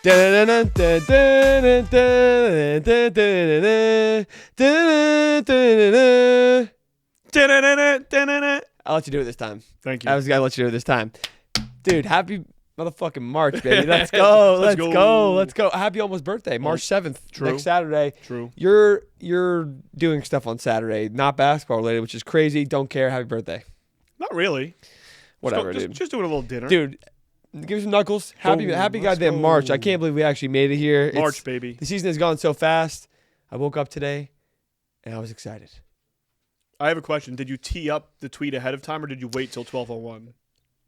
I'll let you do it this time. Thank you. I was going to let you do it this time. Dude, happy motherfucking March, baby. Let's go. Let's go. Happy almost birthday. March 7th. True. Next Saturday. True. You're doing stuff on Saturday, not basketball related, which is crazy. Don't care. Happy birthday. Not really. Whatever, dude. Just doing a little dinner. Dude, give me some knuckles. Happy goddamn March. I can't believe we actually made it here. March, baby. The season has gone so fast. I woke up today, and I was excited. I have a question. Did you tee up the tweet ahead of time, or did you wait till 12:01?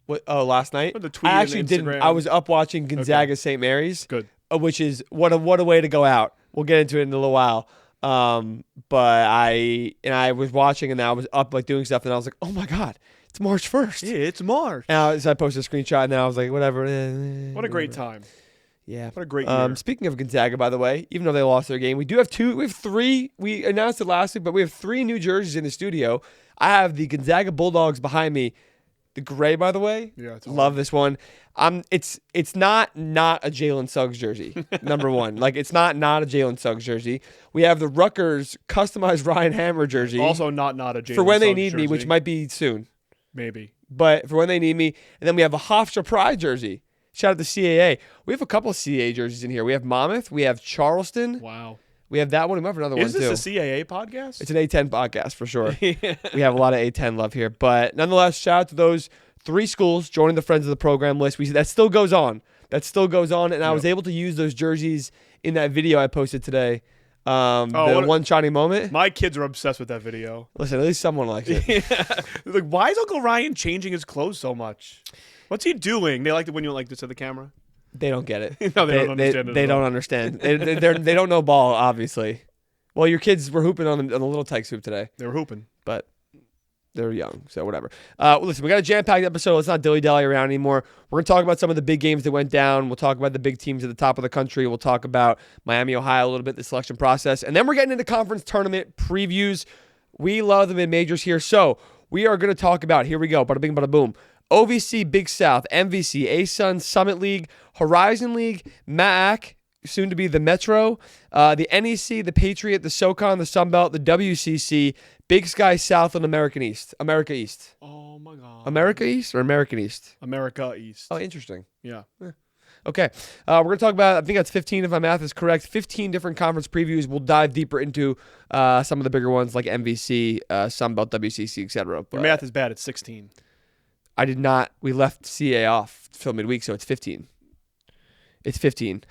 What? Oh, last night? Or the tweet I actually and didn't. Instagram? I was up watching Gonzaga St. Mary's. Good. Which is what a way to go out. We'll get into it in a little while. But I was watching, and I was up like doing stuff, and I was like, oh my god, it's March 1st. Yeah, it's March. And so I posted a screenshot, and I was like, whatever. What a great time. Yeah. What a great year. Speaking of Gonzaga, by the way, even though they lost their game, we have three. We announced it last week, but we have 3 new jerseys in the studio. I have the Gonzaga Bulldogs behind me. The gray, by the way. Yeah, it's love this one. It's not a Jalen Suggs jersey. Number one, like it's not a Jalen Suggs jersey. We have the Rutgers customized Ryan Hammer jersey. Also not a Jalen for when they Suggs need jersey. me, which might be soon. Maybe. But for when they need me, and then we have a Hofstra Pride jersey. Shout out to CAA. We have a couple of CAA jerseys in here. We have Monmouth. We have Charleston. Wow. We have that one. We have another one too. Is this a CAA podcast? It's an A10 podcast for sure. Yeah. We have a lot of A10 love here. But nonetheless, shout out to those 3 schools joining the Friends of the Program list. That still goes on. And I was able to use those jerseys in that video I posted today. The one shining moment. My kids are obsessed with that video. Listen, at least someone likes it. Yeah. Like, why is Uncle Ryan changing his clothes so much? What's he doing? They like it when you like this at the camera. They don't get it. No, they don't understand. They don't understand. They don't know ball, obviously. Well, your kids were hooping on the Little Tykes hoop today. They were hooping, but they're young, so whatever. Listen, we got a jam-packed episode. Let's not dilly-dally around anymore. We're going to talk about some of the big games that went down. We'll talk about the big teams at the top of the country. We'll talk about Miami, Ohio a little bit, the selection process. And then we're getting into conference tournament previews. We love the mid-majors here. So we are going to talk about, here we go, bada bing, bada boom, OVC, Big South, MVC, ASUN, Summit League, Horizon League, MAAC, soon to be the Metro, the NEC, the Patriot, the SoCon, the Sunbelt, the WCC, Big Sky South, and America East. Oh my God. America East or American East? America East. Oh, interesting. Yeah. Okay. We're going to talk about, I think that's 15 if my math is correct, 15 different conference previews. We'll dive deeper into some of the bigger ones like MVC, Sunbelt, WCC, etc. Your math is bad. It's 16. I did not. We left CA off till midweek, so it's 15. It's 15.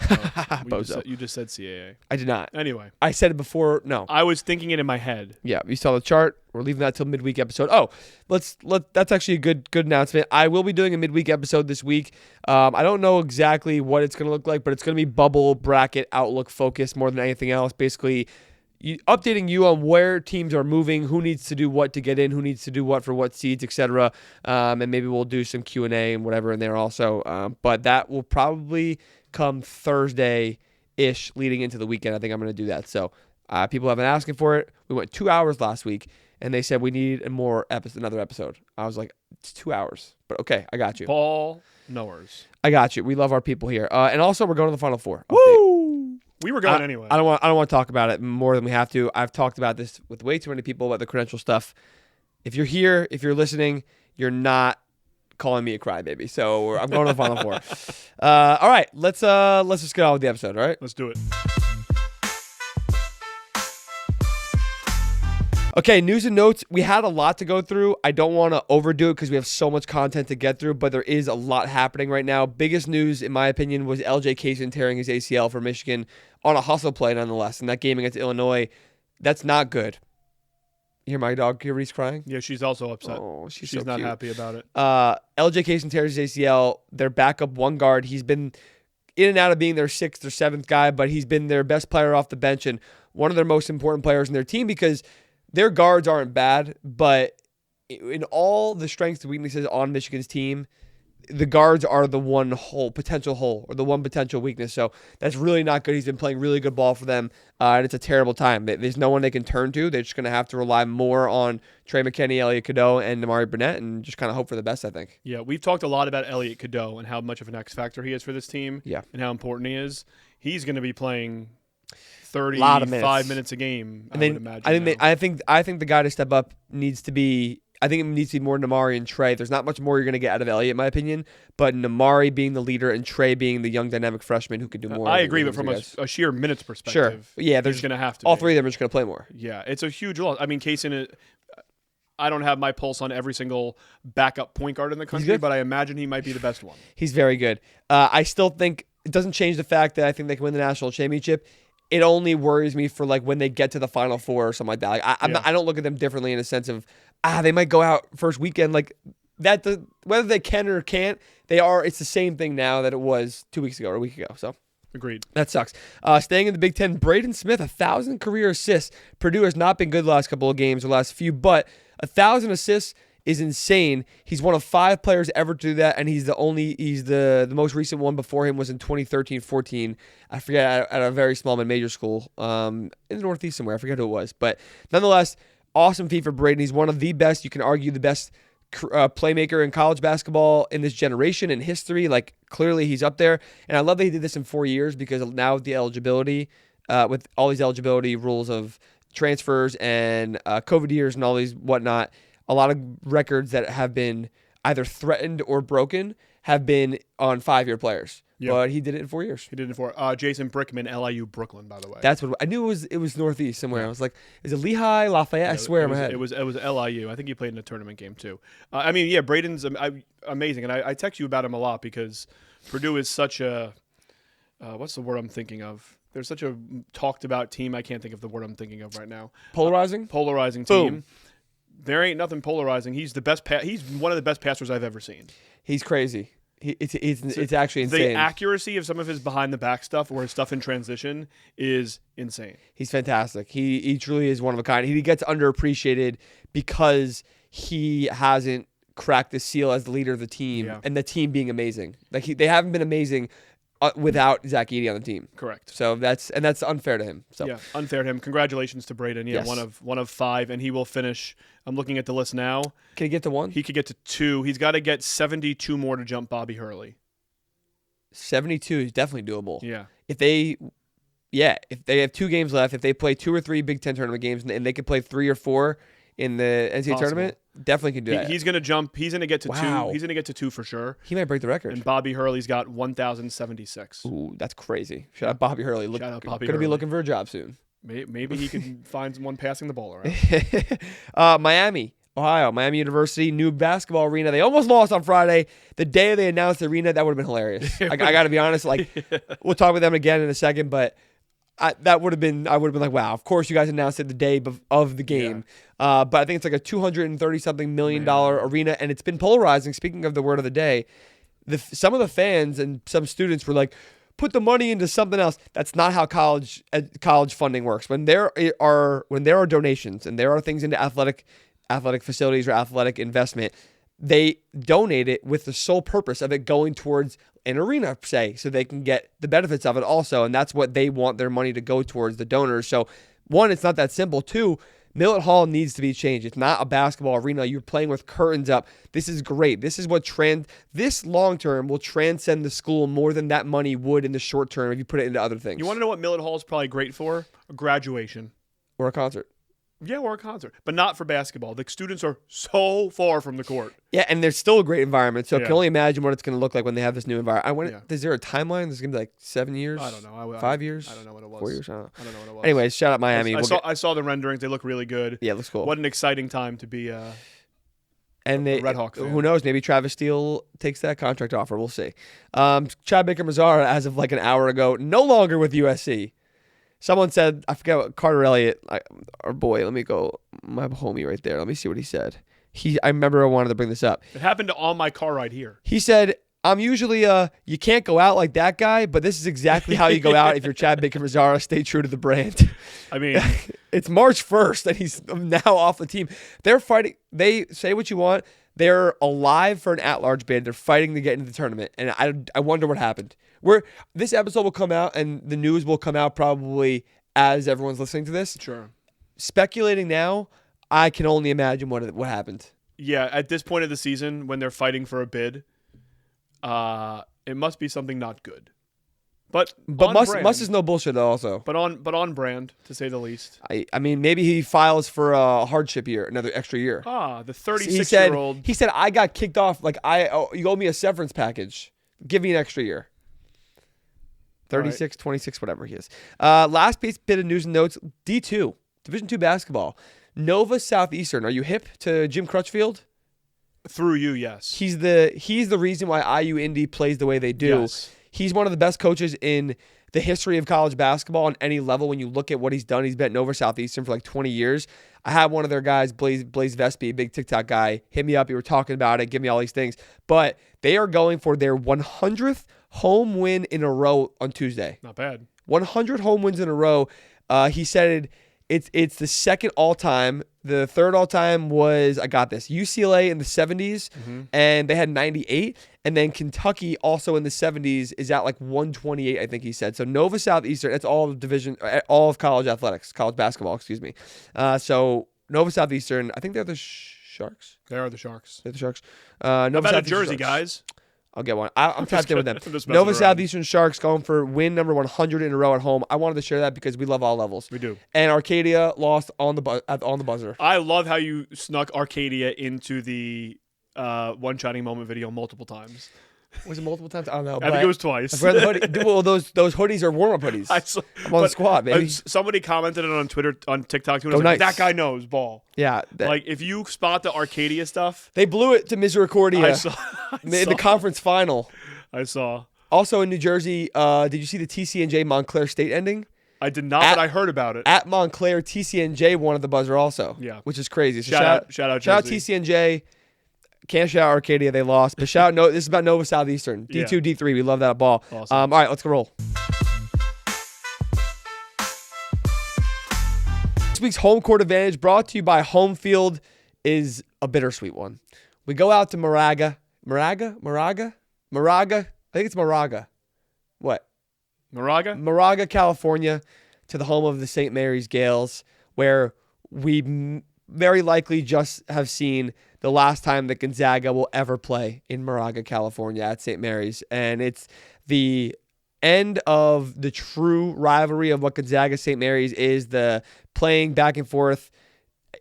Bozo. You just said CAA. I did not. Anyway. I said it before. No. I was thinking it in my head. Yeah, you saw the chart. We're leaving that till midweek episode. Oh, that's actually a good announcement. I will be doing a midweek episode this week. I don't know exactly what it's going to look like, but it's going to be bubble bracket outlook focused more than anything else. Basically, updating you on where teams are moving, who needs to do what to get in, who needs to do what for what seeds, etc. And maybe we'll do some Q&A and whatever in there also. But that will probably come Thursday-ish leading into the weekend. I think I'm going to do that. So people have been asking for it. We went 2 hours last week, and they said we need another episode. I was like, it's 2 hours. But okay, I got you. Ball knowers. I got you. We love our people here. And also, we're going to the Final Four. Woo! We were going anyway. I don't want to talk about it more than we have to. I've talked about this with way too many people about the credential stuff. If you're here, if you're listening, you're not calling me a crybaby. So I'm going to the Final Four. All right, let's just get on with the episode. All right, let's do it. Okay, news and notes. We had a lot to go through. I don't want to overdo it because we have so much content to get through, but there is a lot happening right now. Biggest news, in my opinion, was LJ Kaysen tearing his ACL for Michigan on a hustle play, nonetheless. And that game against Illinois, that's not good. You hear my dog here? Reese crying? Yeah, she's also upset. Oh, she's so not cute. Happy about it. LJ Kaysen tears his ACL. Their backup one guard. He's been in and out of being their 6th or 7th guy, but he's been their best player off the bench and one of their most important players in their team because their guards aren't bad, but in all the strengths and weaknesses on Michigan's team, the guards are the one potential hole or the one potential weakness. So that's really not good. He's been playing really good ball for them, and it's a terrible time. There's no one they can turn to. They're just going to have to rely more on Trey McKinney, Elliot Cadeau, and Amari Burnett, and just kind of hope for the best, I think. Yeah, we've talked a lot about Elliot Cadeau and how much of an X factor he is for this team. Yeah. And how important he is. He's going to be playing 35 lot of minutes. minutes a game. And I would imagine. I think the guy to step up needs to be. I think it needs to be more Namari and Trey. There's not much more you're going to get out of Elliott, in my opinion. But Namari being the leader and Trey being the young dynamic freshman who can do more. I agree, but from a sheer minutes perspective, sure, yeah, there's going to have to. All three of them are just going to play more. Yeah, it's a huge loss. I mean, Kaysen, I don't have my pulse on every single backup point guard in the country, but I imagine he might be the best one. He's very good. I still think it doesn't change the fact that I think they can win the national championship. It only worries me for like when they get to the Final Four or something like that. Like, I don't look at them differently in a sense of they might go out first weekend like that. Whether they can or can't, they are. It's the same thing now that it was 2 weeks ago or a week ago. So agreed. That sucks. Staying in the Big Ten, Braden Smith, 1,000 career assists. Purdue has not been good the last couple of games or last few, but 1,000 assists is insane. He's one of 5 players ever to do that, and he's the most recent one before him was in 2013-14. I forget, at a very small mid-major school in the Northeast somewhere. I forget who it was. But nonetheless, awesome feat for Braden. He's one of the best, you can argue the best playmaker in college basketball in this generation, in history. Like, clearly he's up there. And I love that he did this in 4 years because now with the eligibility, with all these eligibility rules of transfers and COVID years and all these whatnot, a lot of records that have been either threatened or broken have been on 5-year players. Yep. But he did it in 4 years. He did it in 4. Jason Brickman, LIU Brooklyn, by the way. That's what I knew. It was Northeast somewhere. I was like, is it Lehigh, Lafayette? Yeah, I swear in my head. It was LIU. I think he played in a tournament game too. I mean, yeah, Braden's amazing, and I text you about him a lot because Purdue is such a what's the word I'm thinking of? They're such a talked about team. I can't think of the word I'm thinking of right now. Polarizing. Polarizing team. Boom. There ain't nothing polarizing. He's the best. He's one of the best passers I've ever seen. He's crazy. It's actually insane. The accuracy of some of his behind the back stuff or his stuff in transition is insane. He's fantastic. He truly is one of a kind. He gets underappreciated because he hasn't cracked the seal as the leader of the team, and the team being amazing. Like they haven't been amazing without Zach Edey on the team. Correct. So that's unfair to him. So yeah, unfair to him. Congratulations to Braden. Yeah, yes. one of 5, and he will finish. I'm looking at the list now. Can he get to 1? He could get to 2. He's got to get 72 more to jump Bobby Hurley. 72 is definitely doable. Yeah. If they have 2 games left, if they play 2 or 3 Big Ten tournament games, and they could play 3 or 4 in the NCAA tournament, definitely can do that. He's going to jump. He's going to get to 2. He's going to get to 2 for sure. He might break the record. And Bobby Hurley's got 1,076. Ooh, that's crazy. Shout out Bobby Hurley. Shout out Bobby Going to be looking for a job soon. Maybe he can find someone passing the ball around. Miami, Ohio, Miami University, new basketball arena. They almost lost on Friday. The day they announced the arena, that would have been hilarious. I got to be honest. Like, we'll talk with them again in a second, but I would have been like, wow, of course you guys announced it the day of the game. Yeah. But I think it's like a $230-something million arena, and it's been polarizing. Speaking of the word of the day, some of the fans and some students were like, put the money into something else. That's not how college funding works. When there are donations and there are things into athletic facilities or athletic investment, they donate it with the sole purpose of it going towards an arena, say, so they can get the benefits of it also. And that's what they want their money to go towards, the donors. So 1, it's not that simple. 2, Millett Hall needs to be changed. It's not a basketball arena. You're playing with curtains up. This is great. This is what this long term will transcend the school more than that money would in the short term if you put it into other things. You want to know what Millett Hall is probably great for? A graduation. Or a concert. Yeah, or a concert, but not for basketball. The students are so far from the court. Yeah, and there's still a great environment, so I can only imagine what it's going to look like when they have this new environment. Is there a timeline? There's going to be like 7 years? I don't know. 5 years? I don't know what it was. 4 years? I don't know what it was. Anyways, shout out Miami. I saw the renderings. They look really good. Yeah, it looks cool. What an exciting time to be and a Red Hawk fan. Who knows? Maybe Travis Steele takes that contract offer. We'll see. Chad Baker-Mazara, as of like an hour ago, no longer with USC. Someone said, I forget what, Carter Elliott, our boy, let me go, my homie right there. Let me see what he said. I remember I wanted to bring this up. It happened on my car ride here. He said, I'm usually you can't go out like that guy, but this is exactly how you go out if you're Chad Baker-Mazara. Stay true to the brand. I mean, it's March 1st and he's now off the team. They're fighting. They say what you want. They're alive for an at-large bid. They're fighting to get into the tournament, and I wonder what happened. This episode will come out, and the news will come out probably as everyone's listening to this. Sure. Speculating now, I can only imagine what happened. Yeah, at this point of the season, when they're fighting for a bid, it must be something not good. But Must is no bullshit also. But on brand, to say the least. I mean, maybe he files for a hardship year, another extra year. The 36-year-old. He said, I got kicked off. Like, you owe me a severance package. Give me an extra year. 36, right. 26, whatever he is. Last bit of news and notes. D2, Division II basketball. Nova Southeastern. Are you hip to Jim Crutchfield? Through you, yes. He's the reason why IU Indy plays the way they do. Yes. He's one of the best coaches in the history of college basketball on any level. When you look at what he's done, he's been at Nova Southeastern for like 20 years. I had one of their guys, Blaze Vespi, a big TikTok guy, hit me up. You were talking about it, give me all these things. But they are going for their 100th home win in a row on Tuesday. Not bad. 100 home wins in a row. He said it's the second all-time. The third all-time was, I got this, UCLA in the 70s, and they had 98. And then Kentucky also in the 70s is at like 128, I think he said. So Nova Southeastern, that's all of college athletics, college basketball, excuse me. So Nova Southeastern, I think they're the Sharks. They are the Sharks. They're the Sharks. How about a jersey, guys? I'll get one. I'm tapped in with them. Nova Southeastern Sharks going for win number 100 in a row at home. I wanted to share that because we love all levels. We do. And Arcadia lost on the buzzer. I love how you snuck Arcadia into the one-shining moment video multiple times. Was it multiple times? I don't know. I think it was twice. I've read the hoodie. Well, those hoodies are warm-up hoodies. I'm on the squad, baby. Somebody commented it on Twitter, on TikTok too. And like, that guy knows ball. Yeah. Like, if you spot the Arcadia stuff. They blew it to Misericordia I saw. in the conference final. I saw. Also in New Jersey, did you see the TCNJ Montclair State ending? I did not, but I heard about it. At Montclair, TCNJ won at the buzzer also. Yeah. Which is crazy. So shout out TCNJ. Can't shout Arcadia, they lost. But this is about Nova Southeastern. D2, D3, we love that ball. Awesome. All right, let's go roll. This week's home court advantage brought to you by Home Field is a bittersweet one. We go out to Moraga. Moraga? I think it's Moraga. What? Moraga, California, to the home of the St. Mary's Gales, where we very likely just have seen the last time that Gonzaga will ever play in Moraga, California at St. Mary's. And it's the end of the true rivalry of what Gonzaga St. Mary's is, the playing back and forth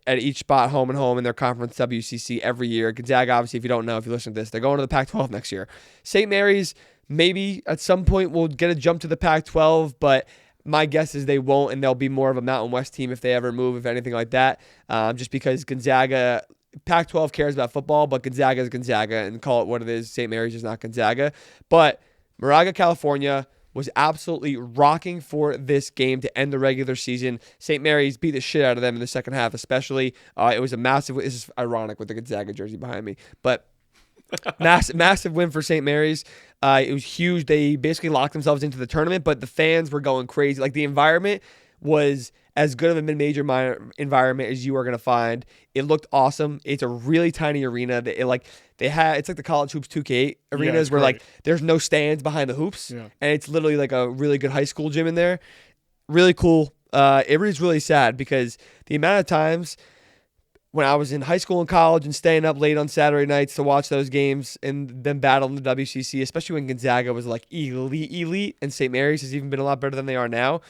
at each spot, home and home, in their conference WCC every year. Gonzaga, obviously, if you don't know, if you listen to this, they're going to the Pac-12 next year. St. Mary's maybe at some point will get a jump to the Pac-12, but my guess is they won't, and they'll be more of a Mountain West team if they ever move, if anything like that, just because Gonzaga, Pac-12 cares about football, but Gonzaga is Gonzaga, and call it what it is. St. Mary's is not Gonzaga. But Moraga, California was absolutely rocking for this game to end the regular season. St. Mary's beat the shit out of them in the second half, especially. It was a massive. This is ironic with the Gonzaga jersey behind me, but massive win for St. Mary's. It was huge. They basically locked themselves into the tournament, but the fans were going crazy. Like, the environment was as good of a mid-major environment as you are going to find. It looked awesome. It's a really tiny arena. It's like the College Hoops 2K arenas where like there's no stands behind the hoops, and it's literally like a really good high school gym in there. Really cool. It is really sad because the amount of times when I was in high school and college and staying up late on Saturday nights to watch those games and then battle in the WCC, especially when Gonzaga was like elite, and St. Mary's has even been a lot better than they are now.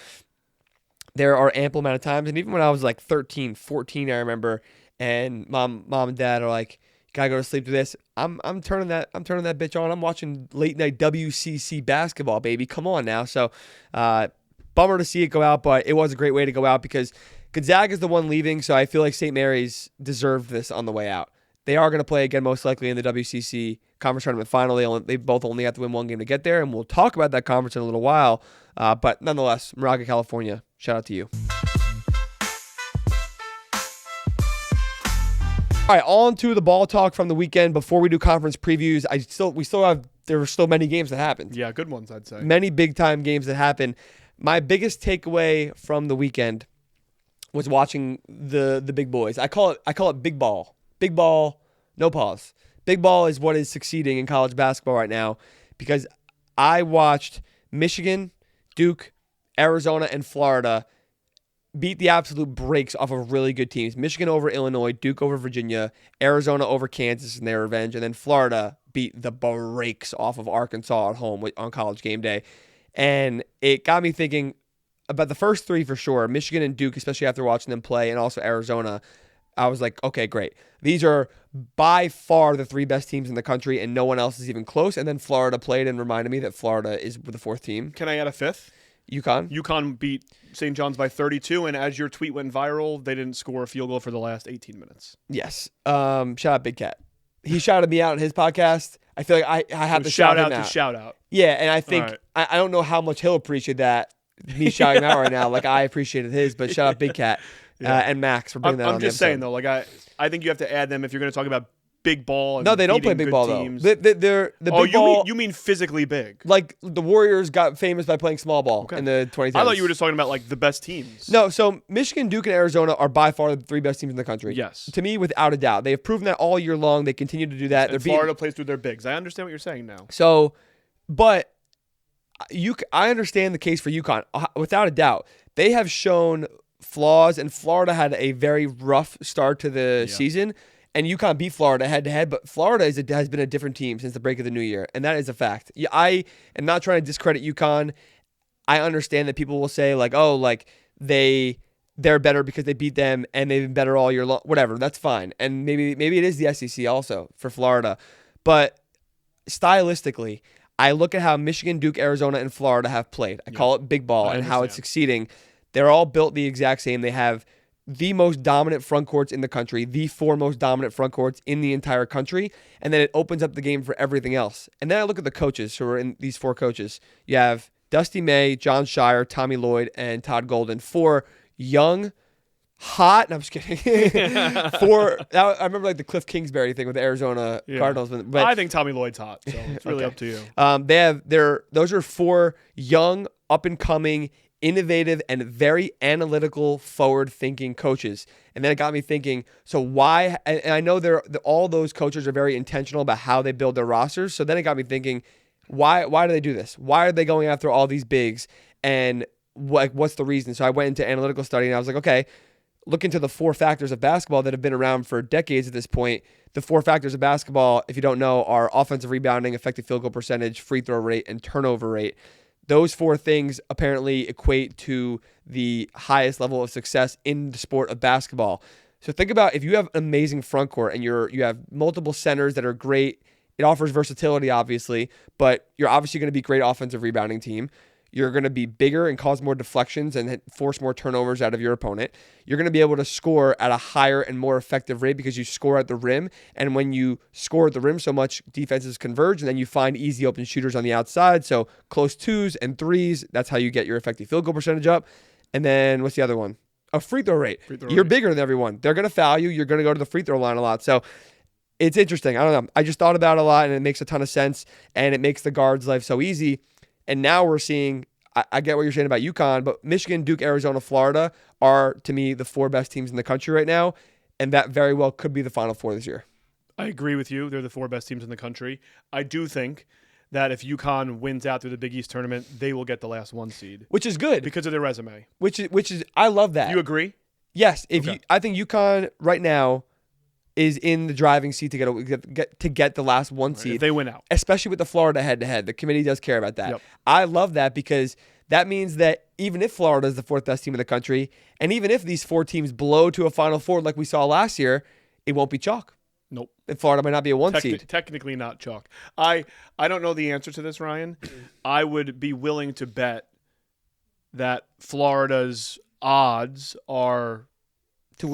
There are ample amount of times, and even when I was like 13, 14, I remember, and mom and dad are like, "Gotta go to sleep to this." I'm turning that bitch on. I'm watching late night WCC basketball, baby. Come on now. So, bummer to see it go out, but it was a great way to go out because Gonzaga is the one leaving. So I feel like St. Mary's deserved this on the way out. They are going to play again most likely in the WCC conference tournament final. They both only have to win one game to get there, and we'll talk about that conference in a little while. But nonetheless, Moraga, California, shout out to you. All right, on to the ball talk from the weekend. Before we do conference previews, there were still many games that happened. Yeah, good ones, I'd say. Many big-time games that happened. My biggest takeaway from the weekend was watching the big boys. I call it big ball. Big ball, No pause. Big ball is what is succeeding in college basketball right now because I watched Michigan, Duke, Arizona, and Florida beat the absolute brakes off of really good teams. Michigan over Illinois, Duke over Virginia, Arizona over Kansas in their revenge, and then Florida beat the brakes off of Arkansas at home on College game day. And it got me thinking about the first three for sure, Michigan and Duke, especially after watching them play, and also Arizona. I was like, okay, great. These are by far the three best teams in the country, and no one else is even close. And then Florida played and reminded me that Florida is the fourth team. Can I add a fifth? UConn. UConn beat St. John's by 32, and as your tweet went viral, they didn't score a field goal for the last 18 minutes. Yes. Shout out Big Cat. He shouted me out on his podcast. I feel like I have to shout him out. Shout out. Yeah, and I think I don't know how much he'll appreciate that, me shouting him out right now. Like I appreciated his, but shout out Big Cat and Max for bringing that on. I'm just saying though, like I think you have to add them if you're going to talk about big ball. And no, they don't play big ball teams. Though. They're the big ball. You mean physically big? Like the Warriors got famous by playing small ball in the 2010s. I thought you were just talking about like the best teams. No, so Michigan, Duke, and Arizona are by far the three best teams in the country. Yes, to me, without a doubt, they have proven that all year long. They continue to do that. And Florida plays through their bigs. I understand what you're saying now. So, but I understand the case for UConn without a doubt. They have shown flaws, and Florida had a very rough start to the season. And UConn beat Florida head-to-head, but Florida has been a different team since the break of the new year, and that is a fact. I am not trying to discredit UConn. I understand that people will say, like, oh, like, they're better because they beat them, and they've been better all year long. Whatever, that's fine. And maybe it is the SEC also for Florida. But stylistically, I look at how Michigan, Duke, Arizona, and Florida have played. I call it big ball and how it's succeeding. They're all built the exact same. They have the most dominant front courts in the country, the four most dominant front courts in the entire country, and then it opens up the game for everything else. And then I look at the coaches who are in these four coaches. You have Dusty May, John Shire, Tommy Lloyd, and Todd Golden. Four young, hot, no, I'm just kidding. I remember like the Cliff Kingsbury thing with the Arizona Cardinals. But I think Tommy Lloyd's hot, so it's really up to you. Those are four young, up-and-coming, innovative and very analytical, forward-thinking coaches. And then it got me thinking, so why, and I know all those coaches are very intentional about how they build their rosters, so then it got me thinking, why do they do this? Why are they going after all these bigs? And what's the reason? So I went into analytical study, and I was like, okay, look into the four factors of basketball that have been around for decades at this point. The four factors of basketball, if you don't know, are offensive rebounding, effective field goal percentage, free throw rate, and turnover rate. Those four things apparently equate to the highest level of success in the sport of basketball. So think about if you have an amazing front court and you have multiple centers that are great. It offers versatility, obviously, but you're obviously going to be a great offensive rebounding team. You're going to be bigger and cause more deflections and force more turnovers out of your opponent. You're going to be able to score at a higher and more effective rate because you score at the rim. And when you score at the rim so much, defenses converge, and then you find easy open shooters on the outside. So close twos and threes, that's how you get your effective field goal percentage up. And then what's the other one? A free throw rate. You're bigger than everyone. They're going to foul you. You're going to go to the free throw line a lot. So it's interesting. I don't know. I just thought about it a lot, and it makes a ton of sense, and it makes the guards' life so easy. And now we're seeing, I get what you're saying about UConn, but Michigan, Duke, Arizona, Florida are, to me, the four best teams in the country right now, and that very well could be the Final Four this year. I agree with you. They're the four best teams in the country. I do think that if UConn wins out through the Big East tournament, they will get the last one seed. Which is good. Because of their resume. Which is I love that. You agree? Yes. I think UConn right now is in the driving seat to get the last one seed. If they win out. Especially with the Florida head-to-head. The committee does care about that. Yep. I love that because that means that even if Florida is the fourth best team in the country, and even if these four teams blow to a Final Four like we saw last year, it won't be chalk. Nope. And Florida might not be a one seed. Technically not chalk. I don't know the answer to this, Ryan. I would be willing to bet that Florida's odds are to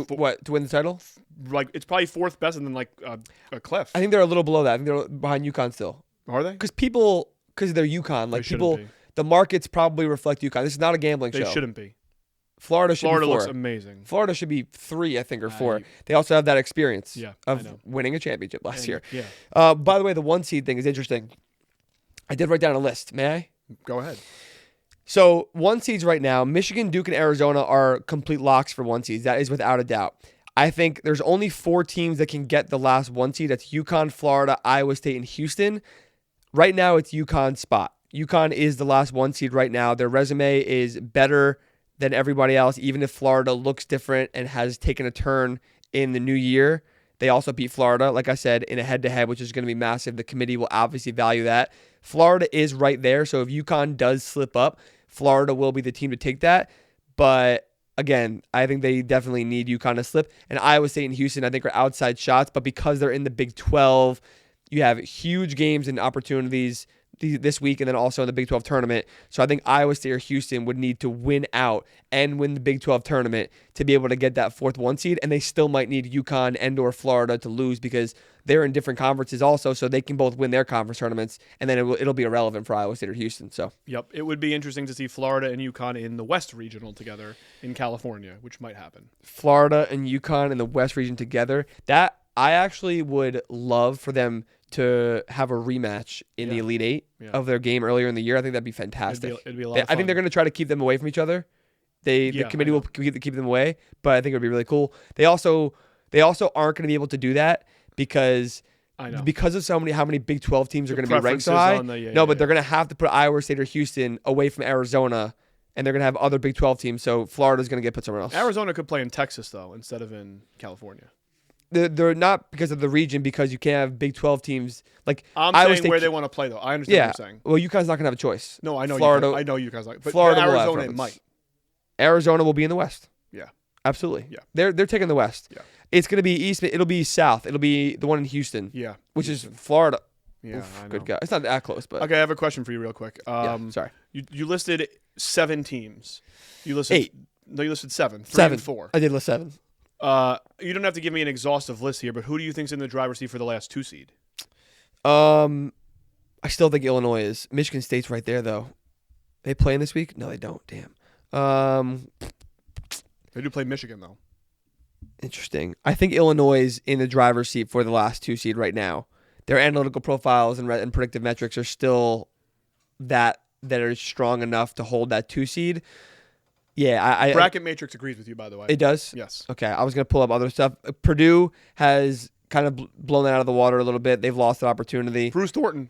win the title? Like it's probably fourth best, and then like a Cliff. I think they're a little below that. I think they're behind UConn still. Are they? Because they're UConn. Like people, the markets probably reflect UConn. This is not a gambling show. They shouldn't be. Florida should be 4. Looks amazing. Florida should be 3, I think, or 4. They also have that experience of winning a championship last year. Yeah. By the way, the one seed thing is interesting. I did write down a list. May I? Go ahead. So one seeds right now, Michigan, Duke, and Arizona are complete locks for one seeds. That is without a doubt. I think there's only 4 teams that can get the last 1 seed. That's UConn, Florida, Iowa State, and Houston. Right now, it's UConn's spot. UConn is the last 1 seed right now. Their resume is better than everybody else, even if Florida looks different and has taken a turn in the new year. They also beat Florida, like I said, in a head-to-head, which is going to be massive. The committee will obviously value that. Florida is right there, so if UConn does slip up, Florida will be the team to take that. But again, I think they definitely need UConn to slip. And Iowa State and Houston, I think, are outside shots. But because they're in the Big 12, you have huge games and opportunities this week and then also in the Big 12 tournament. So I think Iowa State or Houston would need to win out and win the Big 12 tournament to be able to get that 4th 1 seed. And they still might need UConn and or Florida to lose because they're in different conferences also, so they can both win their conference tournaments, and then it'll be irrelevant for Iowa State or Houston. So yep, it would be interesting to see Florida and UConn in the West Regional together in California, which might happen. Florida and UConn in the West region together, that I actually would love for them to have a rematch in the Elite Eight of their game earlier in the year. I think that'd be fantastic. It'd be a lot of fun. I think they're going to try to keep them away from each other. The committee will keep them away, but I think it would be really cool. They also aren't going to be able to do that because of how many Big 12 teams are going to be ranked so high. But they're going to have to put Iowa State or Houston away from Arizona, and they're going to have other Big 12 teams. So Florida's going to get put somewhere else. Arizona could play in Texas though instead of in California. They're not because of the region, because you can't have Big 12 teams like I'm Iowa saying State where they want to play though. I understand what you're saying. Well, UConn's not going to have a choice. No, I know Florida. I know UConn's not. But Florida Arizona it might. Arizona will be in the West. Yeah, absolutely. Yeah, they're taking the West. Yeah, it's going to be East. It'll be South. It'll be the one in Houston. Yeah, which is Florida. Yeah, Oof, I know. Good guy. It's not that close, but okay. I have a question for you, real quick. Sorry, you listed 7 teams. You listed 8. No, you listed 7. 3 7. and 4. I did list 7. You don't have to give me an exhaustive list here, but who do you think's in the driver's seat for the last 2 seed? I still think Illinois is. Michigan State's right there though. They playing this week? No, they don't. Damn. They do play Michigan though. Interesting. I think Illinois is in the driver's seat for the last 2 seed right now. Their analytical profiles and predictive metrics are still that are strong enough to hold that 2 seed. Yeah, Bracket Matrix agrees with you, by the way. It does? Yes. Okay, I was going to pull up other stuff. Purdue has kind of blown that out of the water a little bit. They've lost an opportunity. Bruce Thornton.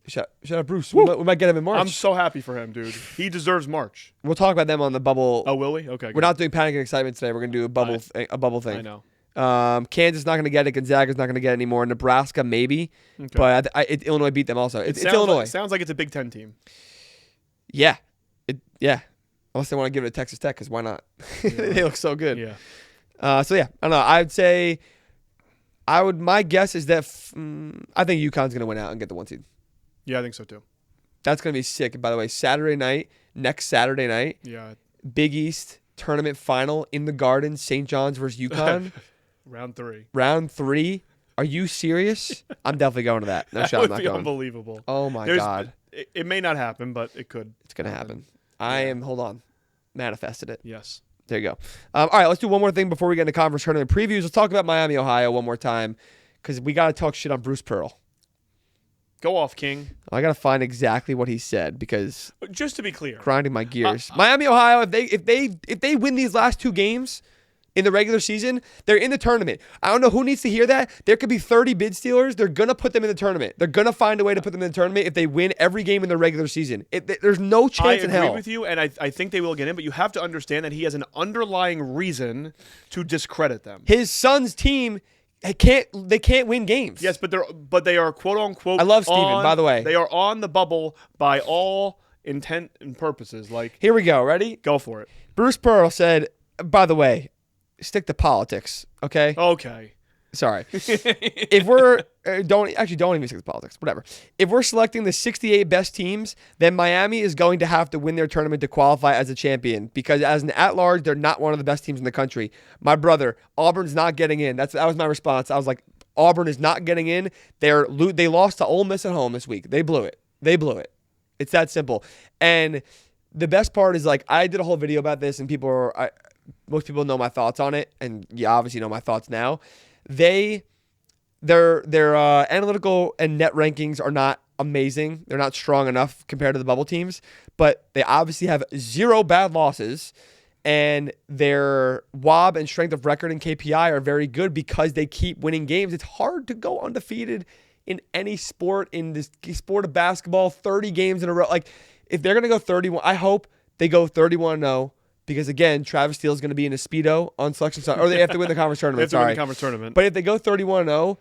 Shout out Bruce. We might get him in March. I'm so happy for him, dude. He deserves March. We'll talk about them on the bubble. Oh, will we? Okay. We're not doing Panic and Excitement today. We're going to do a bubble thing. I know. Kansas not going to get it. Gonzaga's not going to get it anymore. Nebraska maybe, but Illinois beat them also. It's Illinois. It sounds like it's a Big Ten team. Yeah, Unless they want to give it to Texas Tech, because why not? They look so good. Yeah. I don't know. I'd say my guess is that I think UConn's going to win out and get the 1 seed. Yeah, I think so too. That's going to be sick. By the way, next Saturday night. Yeah. Big East tournament final in the Garden, St. John's versus UConn. Round 3. Are you serious? I'm definitely going to that. No shot. I'm not going. Unbelievable. Oh my God. It may not happen, but it could. It's going to happen. Hold on. Manifested it. Yes. There you go. All right, let's do one more thing before we get into conference tournament previews. Let's talk about Miami, Ohio one more time, because we got to talk shit on Bruce Pearl. Go off, King. I got to find exactly what he said, because just to be clear, grinding my gears. Miami, Ohio, if they win these last 2 games in the regular season, they're in the tournament. I don't know who needs to hear that. There could be 30 bid stealers. They're going to put them in the tournament. They're going to find a way to put them in the tournament if they win every game in the regular season. There's no chance in hell. I agree with you, and I think they will get in, but you have to understand that he has an underlying reason to discredit them. His son's team, they can't win games. Yes, but they are quote unquote. I love Steven, by the way. They are on the bubble by all intent and purposes. Like, here we go. Ready? Go for it. Bruce Pearl said, by the way, stick to politics, okay? Okay. Sorry. If we're don't even stick to politics. Whatever. If we're selecting the 68 best teams, then Miami is going to have to win their tournament to qualify as a champion, because as an at-large, they're not one of the best teams in the country. My brother, Auburn's not getting in. That was my response. I was like, Auburn is not getting in. They lost to Ole Miss at home this week. They blew it. It's that simple. And the best part is, like, I did a whole video about this, and most people know my thoughts on it, and you obviously know my thoughts now. Their analytical and net rankings are not amazing. They're not strong enough compared to the bubble teams, but they obviously have 0 bad losses, and their WOB and strength of record and KPI are very good because they keep winning games. It's hard to go undefeated in any sport, in this sport of basketball, 30 games in a row. Like, if they're going to go 31, I hope they go 31-0 because, again, Travis Steele is going to be in a Speedo on selection Sunday, or they have to win the conference tournament. They have to win the conference tournament. But if they go 31-0,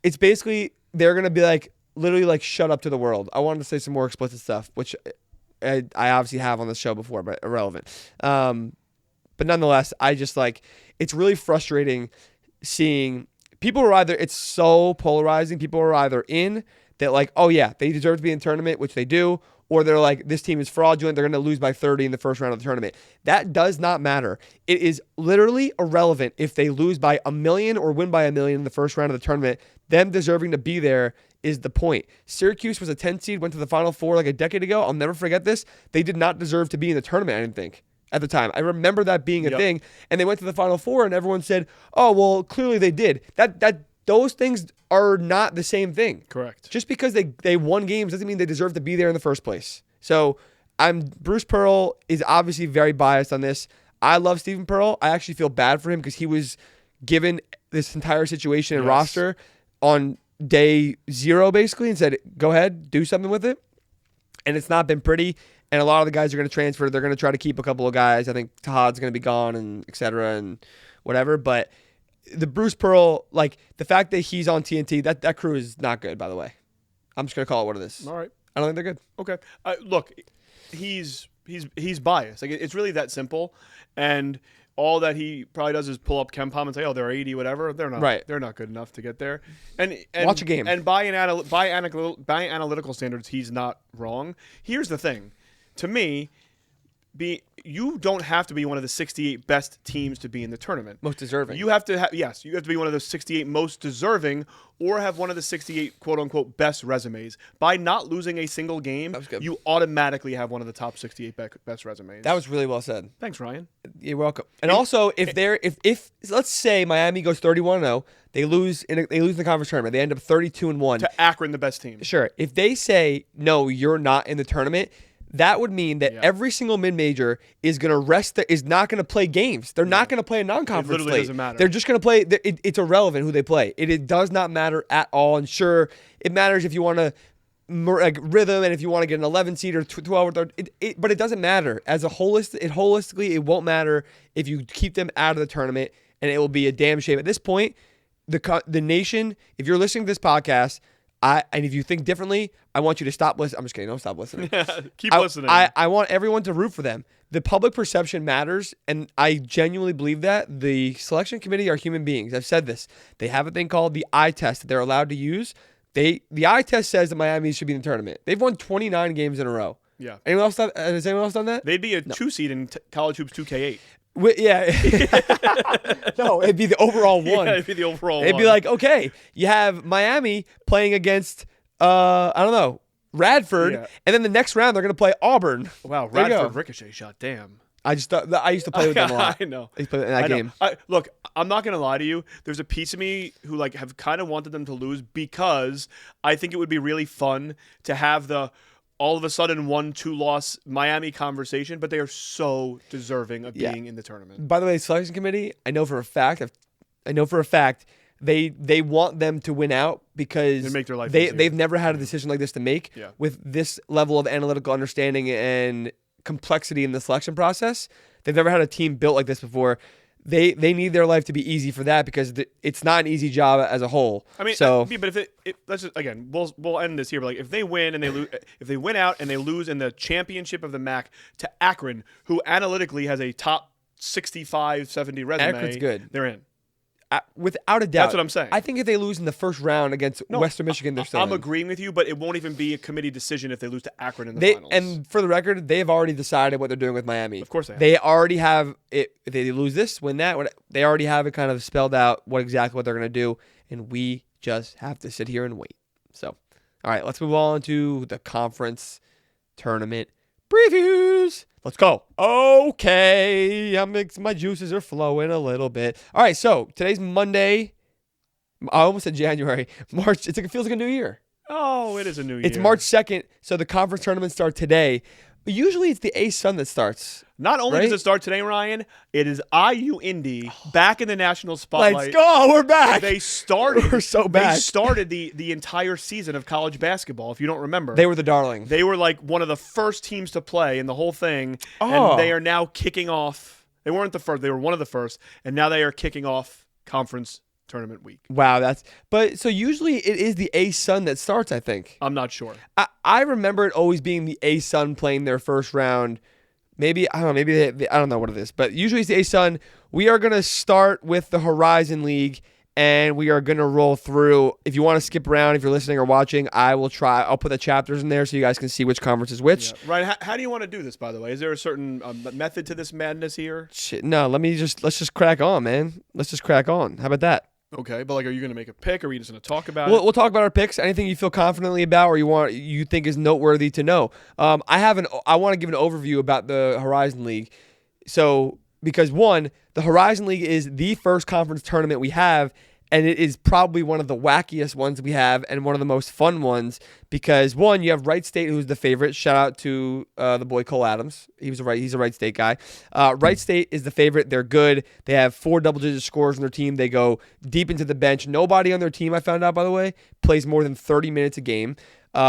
it's basically they're going to be like, literally like, shut up to the world. I wanted to say some more explicit stuff, which I obviously have on the show before, but irrelevant. But nonetheless, I just like, it's really frustrating seeing people are either, it's so polarizing. People are either in that like, oh yeah, they deserve to be in the tournament, which they do, or they're like, this team is fraudulent. They're going to lose by 30 in the first round of the tournament. That does not matter. It is literally irrelevant if they lose by 1 million or win by 1 million in the first round of the tournament. Them deserving to be there is the point. Syracuse was a 10 seed, went to the Final Four like a decade ago. I'll never forget this. They did not deserve to be in the tournament, I didn't think, at the time. I remember that being a thing, and they went to the Final Four, and everyone said, oh, well, clearly they did. Those things are not the same thing. Correct. Just because they won games doesn't mean they deserve to be there in the first place. So Bruce Pearl is obviously very biased on this. I love Stephen Pearl. I actually feel bad for him because he was given this entire situation and roster on day 0, basically, and said, go ahead, do something with it. And it's not been pretty. And a lot of the guys are going to transfer. They're going to try to keep a couple of guys. I think Todd's going to be gone and et cetera and whatever. But the Bruce Pearl, like the fact that he's on TNT, that crew is not good, by the way. I'm just going to call it what it is. All right. I don't think they're good. Okay. Look, he's biased. Like, it's really that simple. And all that he probably does is pull up KenPom and say, oh, they're 80, whatever. They're not. Right. They're not good enough to get there. And watch a game. And by analytical standards, he's not wrong. Here's the thing. To me, you don't have to be one of the 68 best teams to be in the tournament. Most deserving. You have to you have to be one of those 68 most deserving, or have one of the 68 quote unquote best resumes. By not losing a single game, you automatically have one of the top 68 best resumes. That was really well said. Thanks, Ryan. You're welcome. And also, if let's say Miami goes 31-0, they lose in the conference tournament. They end up 32-1 to Akron, the best team. Sure. If they say no, you're not in the tournament, that would mean that every single mid-major is going to rest. Is not going to play games. They're not going to play a non-conference. It literally doesn't matter. They're just going to play. It's irrelevant who they play. It does not matter at all. And sure, it matters if you want to like rhythm and if you want to get an 11 seed or 12 or 13. But it doesn't matter as a holistically. It won't matter if you keep them out of the tournament, and it will be a damn shame at this point. The nation, if you're listening to this podcast. And if you think differently, I want you to stop listening. I'm just kidding. Don't stop listening. Keep listening. I want everyone to root for them. The public perception matters, and I genuinely believe that. The selection committee are human beings. I've said this. They have a thing called the eye test that they're allowed to use. The eye test says that Miami should be in the tournament. They've won 29 games in a row. Yeah. Has anyone else done that? They'd be a 2 seed in College Hoops 2K8. Yeah. No, it'd be the overall one. Yeah, it'd be the overall one. It'd be like, okay, you have Miami playing against, I don't know, Radford, and then the next round they're going to play Auburn. Wow, Radford ricochet shot, damn. I used to play with them a lot. I know. I used to play in that game. Look, I'm not going to lie to you. There's a piece of me who like have kind of wanted them to lose because I think it would be really fun to have the all of a sudden 1-2 loss Miami conversation, but they are so deserving of being in the tournament. By the way, selection committee, I know for a fact they want them to win out because they make their life they've never had a decision like this to make with this level of analytical understanding and complexity in the selection process. They've never had a team built like this before. They need their life to be easy for that because it's not an easy job as a whole. I mean, but if let's just again, we'll end this here. But like, if they win and they lose, if they win out and they lose in the championship of the MAAC to Akron, who analytically has a top 65, 70 resume, Akron's good. They're in. Without a doubt. That's what I'm saying. I think if they lose in the first round against Western Michigan, they're still I'm in. agreeing with you, but it won't even be a committee decision if they lose to Akron in the finals. And for the record, they've already decided what they're doing with Miami. Of course they have. They already have it. If they lose this, win that, they already have it kind of spelled out exactly what they're going to do, and we just have to sit here and wait. So, all right, let's move on to the conference tournament previews. Let's go. Okay. My juices are flowing a little bit. All right, so today's Monday. I almost said January. March. It feels like a new year. Oh, it is a new year. It's March 2nd, so the conference tournaments start today. Usually it's the A-Sun that starts. Not only right? does it start today, Ryan, it is IU Indy back in the national spotlight. Let's go. We're back. They started. We're so back. They started the entire season of college basketball. If you don't remember, They were the darling. They were like one of the first teams to play in the whole thing, Oh. and they are now kicking off. They weren't the first; they were one of the first, and now they are kicking off conference tournament week. Wow, so usually it is the A-Sun that starts, I think. I'm not sure. I remember it always being the A-Sun playing their first round. Maybe, I don't know, maybe I don't know what it is, but usually it's the A-Sun. We are going to start with the Horizon League, and we are going to roll through. If you want to skip around, if you're listening or watching, I'll put the chapters in there so you guys can see which conference is which. Yeah. Ryan, how do you want to do this, by the way? Is there a certain method to this madness here? Shit, no, let's just crack on, man. Let's just crack on. How about that? Okay, but like, are you going to make a pick, or are you just going to talk about it? We'll talk about our picks. Anything you feel confidently about, or you think is noteworthy to know. I want to give an overview about the Horizon League. So because one, the Horizon League is the first conference tournament we have, and it is probably one of the wackiest ones we have, and one of the most fun ones. Because one, you have Wright State, who's the favorite. Shout out to the boy Cole Adams. He's a Wright State guy. Wright State is the favorite. They're good. They have 4 double-digit scorers on their team. They go deep into the bench. Nobody on their team, I found out, by the way, plays more than 30 minutes a game.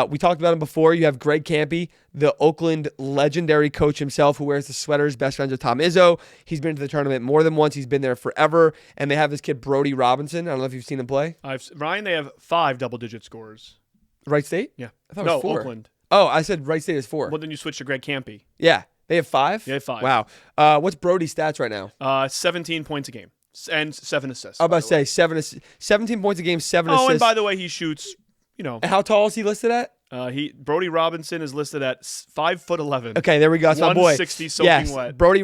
We talked about him before. You have Greg Campy, the Oakland legendary coach himself, who wears the sweaters, best friends with Tom Izzo. He's been to the tournament more than once. He's been there forever. And they have this kid, Brody Robinson. I don't know if you've seen him play. Ryan, they have 5 double-digit scorers. Wright State? Yeah. I thought it was 4. Oakland. Oh, I said Wright State is 4. Well, then you switch to Greg Campy. Yeah. They have 5? They have 5. Wow. What's Brody's stats right now? 17 points a game and 7 assists. I was about to say 17 points a game, 7 assists. Oh, and by the way, he shoots, And how tall is he listed at? Brody Robinson is listed at 5'11". Okay, there we go. That's my boy. 160 soaking wet. Brody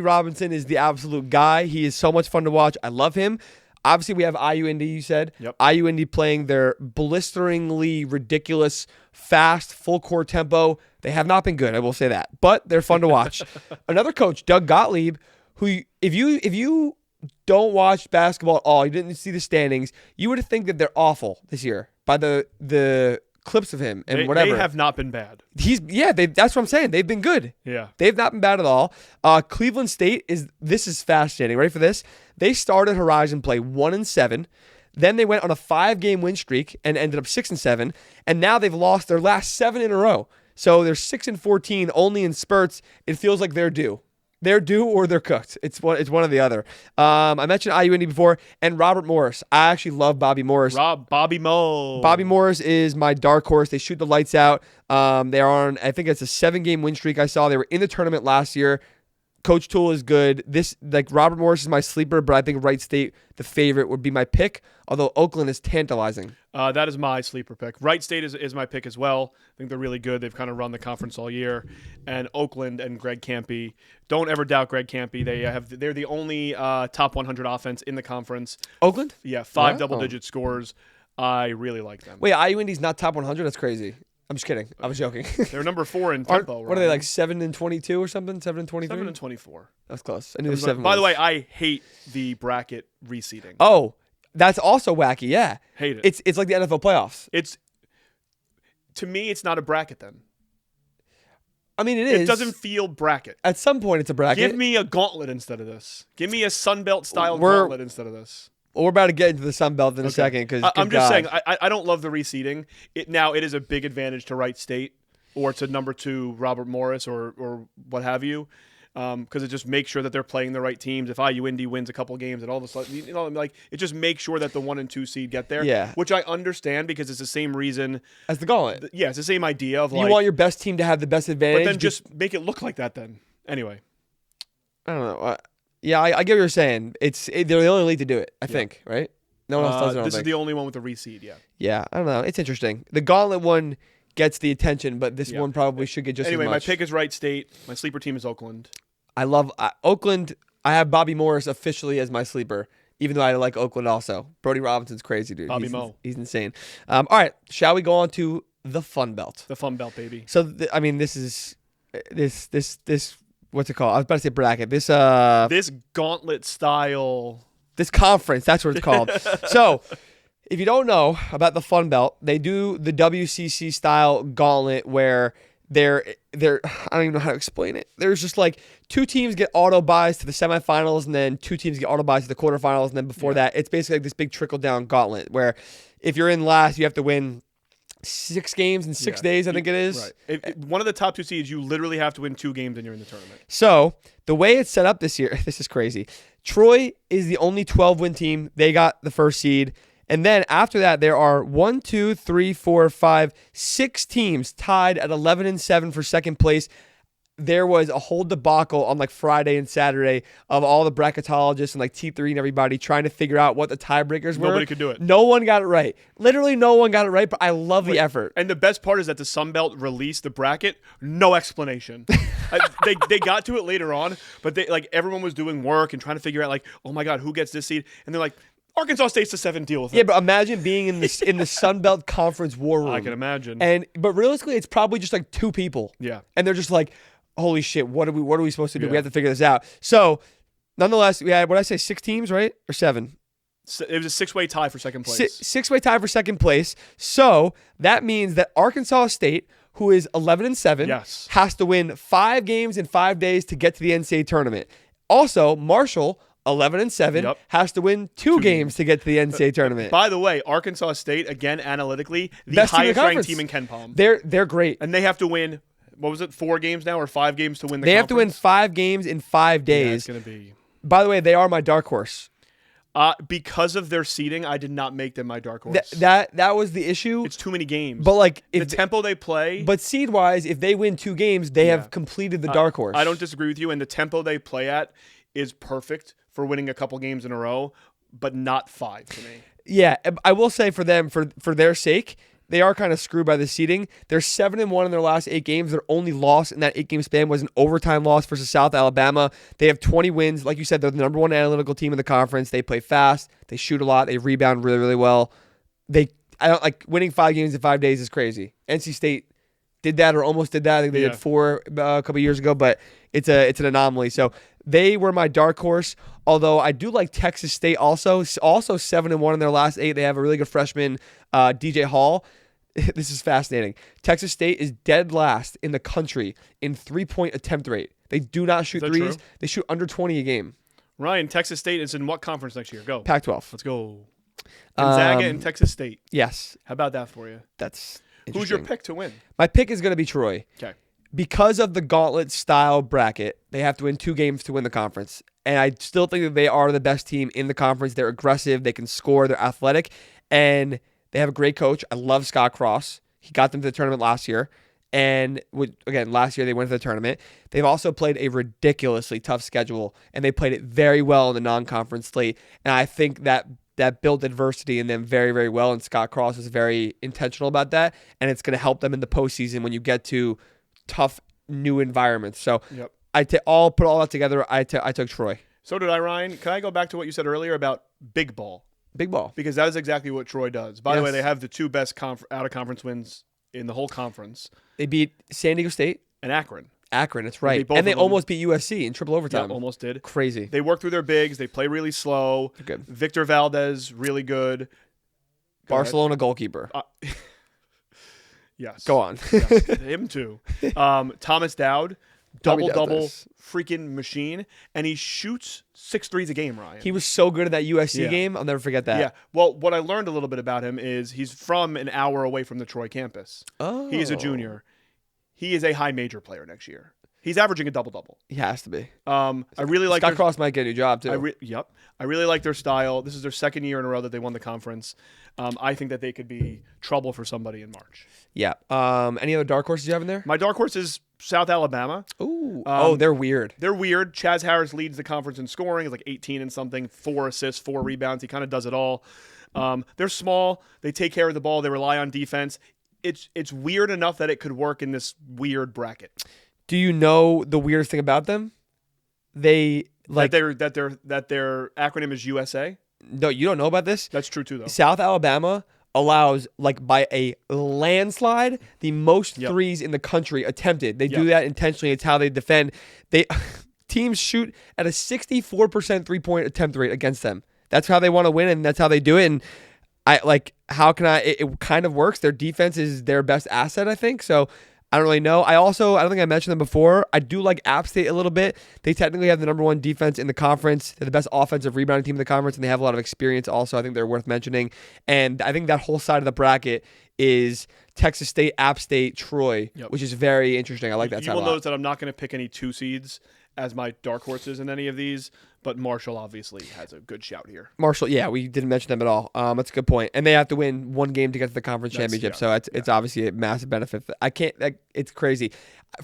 Robinson is the absolute guy. He is so much fun to watch. I love him. Obviously, we have IU Indy, you said. Yep. IU Indy playing their blisteringly ridiculous, fast, full court tempo. They have not been good, I will say that. But they're fun to watch. Another coach, Doug Gottlieb, who if you don't watch basketball at all, you didn't see the standings, you would think that they're awful this year by the clips of him and whatever. They have not been bad. That's what I'm saying. They've been good. Yeah. They've not been bad at all. Cleveland State this is fascinating. Ready for this? They started Horizon play 1-7. Then they went on a 5-game win streak and ended up 6-7. And now they've lost their last 7 in a row. So they're 6-14 only in spurts. It feels like they're due. They're due or they're cooked. It's one or the other. I mentioned IU Indy before, and Robert Morris. I actually love Bobby Morris. Bobby Mo. Bobby Morris is my dark horse. They shoot the lights out. They are on, I think it's a 7-game win streak I saw. They were in the tournament last year. Coach Toole is good. Robert Morris is my sleeper, but I think Wright State, the favorite, would be my pick, although Oakland is tantalizing. That is my sleeper pick. Wright State is my pick as well. I think they're really good. They've kind of run the conference all year. And Oakland and Greg Campy. Don't ever doubt Greg Campy. They're the only top 100 offense in the conference. Oakland? Yeah, 5 double-digit scores. I really like them. Wait, IU Indy's not top 100? That's crazy. I'm just kidding. I was joking. They're number 4 in tempo. What are they, like 7-22 or something? 7-23? 7-24. That's close. I knew 7. By the way, I hate the bracket reseeding. Oh, that's also wacky. Yeah, hate it. It's like the NFL playoffs. To me, it's not a bracket then. I mean, it is. It doesn't feel bracket. At some point, it's a bracket. Give me a gauntlet instead of this. Give me a Sunbelt style gauntlet instead of this. Well, we're about to get into the Sun Belt in a second. Because I'm just saying, I don't love the reseeding. It is a big advantage to Wright State or to number 2 Robert Morris or what have you, because it just makes sure that they're playing the right teams. If IU Indy wins a couple games, and all of a sudden, it just makes sure that the 1 and 2 seed get there. Yeah, which I understand because it's the same reason as the gauntlet. Yeah, it's the same idea of you want your best team to have the best advantage, but then just make it look like that. Then anyway, I don't know. Yeah, I get what you're saying. They're the only league to do it. I think, right? No one else does it. This is the only one with a reseed. Yeah. Yeah, I don't know. It's interesting. The gauntlet one gets the attention, but this one probably should get just anyway. As much. My pick is Wright State. My sleeper team is Oakland. I love Oakland. I have Bobby Morris officially as my sleeper, even though I like Oakland also. Brody Robinson's crazy, dude. He's insane. All right, shall we go on to the Fun Belt? The Fun Belt, baby. So this is this. What's it called? I was about to say bracket. This gauntlet style. This conference, that's what it's called. So, if you don't know about the Fun Belt, they do the WCC style gauntlet where I don't even know how to explain it. There's just like two teams get auto buys to the semifinals, and then two teams get auto buys to the quarterfinals, and then before that, it's basically like this big trickle down gauntlet where if you're in last, you have to win 6 games in 6 days, I think it is. Right. One of the top 2 seeds, you literally have to win 2 games and you're in the tournament. So the way it's set up this year, this is crazy. Troy is the only 12-win team. They got the first seed. And then after that, there are 1, 2, 3, 4, 5, 6 teams tied at 11-7 for second place. There was a whole debacle on like Friday and Saturday of all the bracketologists and like T3 and everybody trying to figure out what the tiebreakers were. Nobody could do it. No one got it right. Literally no one got it right, but I love the effort. And the best part is that the Sun Belt released the bracket, no explanation. They got to it later on, but they like everyone was doing work and trying to figure out like, oh my God, who gets this seed? And they're like, Arkansas State's the 7, deal with it. Yeah, but imagine being in the Sun Belt Conference war room. I can imagine. But realistically, it's probably just like 2 people. Yeah. And they're just like, holy shit, what are we supposed to do? We have to figure this out. So, nonetheless, we had, what did I say, 6 teams, right? Or 7? It was a 6-way tie for second place. 6-way tie for second place. So, that means that Arkansas State, who is 11-7, has to win 5 games in 5 days to get to the NCAA tournament. Also, Marshall, 11-7, has to win 2 games to get to the NCAA tournament. By the way, Arkansas State, again, analytically, the Best highest ranked team in Ken Palm. They're great. And they have to win, what was it, 4 games now or 5 games to win the conference? They have to win 5 games in 5 days. Yeah, it's going to be. By the way, they are my dark horse. Because of their seeding, I did not make them my dark horse. That was the issue. It's too many games. But like if the tempo they play. But seed wise, if they win 2 games, they have completed the dark horse. I don't disagree with you, and the tempo they play at is perfect for winning a couple games in a row, but not 5 to me. Yeah, I will say for them, for their sake, they are kind of screwed by the seeding. They're 7-1 in their last 8 games. Their only loss in that 8-game span was an overtime loss versus South Alabama. They have 20 wins. Like you said, they're the number 1 analytical team in the conference. They play fast. They shoot a lot. They rebound really, really well. I don't like winning 5 games in 5 days is crazy. NC State did that or almost did that. I think they did 4 a couple years ago, but it's an anomaly. So they were my dark horse. Although I do like Texas State also 7-1 in their last 8. They have a really good freshman, DJ Hall. This is fascinating. Texas State is dead last in the country in 3-point attempt rate. They do not shoot threes. True? They shoot under 20 a game. Ryan, Texas State is in what conference next year? Go. Pac-12. Let's go. Gonzaga and Texas State. Yes. How about that for you? That's Who's your pick to win? My pick is going to be Troy. Okay. Because of the gauntlet style bracket, they have to win 2 games to win the conference. And I still think that they are the best team in the conference. They're aggressive. They can score. They're athletic. And they have a great coach. I love Scott Cross. He got them to the tournament last year. And again, last year they went to the tournament. They've also played a ridiculously tough schedule. And they played it very well in the non-conference slate. And I think that built adversity in them very, very well. And Scott Cross is very intentional about that. And it's going to help them in the postseason when you get to tough new environments. So I'll put all that together. I took Troy. So did I, Ryan. Can I go back to what you said earlier about big ball? Big ball. Because that is exactly what Troy does. By the way, they have the 2 best out-of-conference wins in the whole conference. They beat San Diego State. And Akron. That's right. And they almost beat USC in triple overtime. Yeah, almost did. Crazy. They work through their bigs. They play really slow. They're good. Victor Valdez, really good. Barcelona goalkeeper. Yes. Go on. Yes, him too. Thomas Dowd, double, freaking machine. And he shoots 6 threes a game, Ryan. He was so good at that USC game. I'll never forget that. Yeah. Well, what I learned a little bit about him is he's from an hour away from the Troy campus. Oh. He's a junior. He is a high major player next year. He's averaging a double-double. He has to be. I really like Scott Cross might get a new job too. I really like their style. This is their 2nd year in a row that they won the conference. I think that they could be trouble for somebody in March. Yeah. Any other dark horses you have in there? My dark horse is South Alabama. Ooh. They're weird. They're weird. Chaz Harris leads the conference in scoring. He's like 18 and something, 4 assists, 4 rebounds. He kind of does it all. They're small. They take care of the ball. They rely on defense. It's weird enough that it could work in this weird bracket. Do you know the weirdest thing about them? They like that their acronym is USA. No, you don't know about this? That's true too, though. South Alabama allows, like by a landslide, the most threes in the country attempted. They do that intentionally. It's how they defend. Teams shoot at a 64% 3-point attempt rate against them. That's how they want to win, and that's how they do it. And it kind of works. Their defense is their best asset, I think. So I don't really know. I don't think I mentioned them before. I do like App State a little bit. They technically have the number 1 defense in the conference. They're the best offensive rebounding team in the conference, and they have a lot of experience also. I think they're worth mentioning. And I think that whole side of the bracket is Texas State, App State, Troy, which is very interesting. I like that side a lot. You will notice that I'm not going to pick any 2 seeds as my dark horses in any of these, but Marshall obviously has a good shout here. Marshall, yeah, we didn't mention them at all. That's a good point. And they have to win 1 game to get to the conference championship, so it's obviously a massive benefit. It's crazy.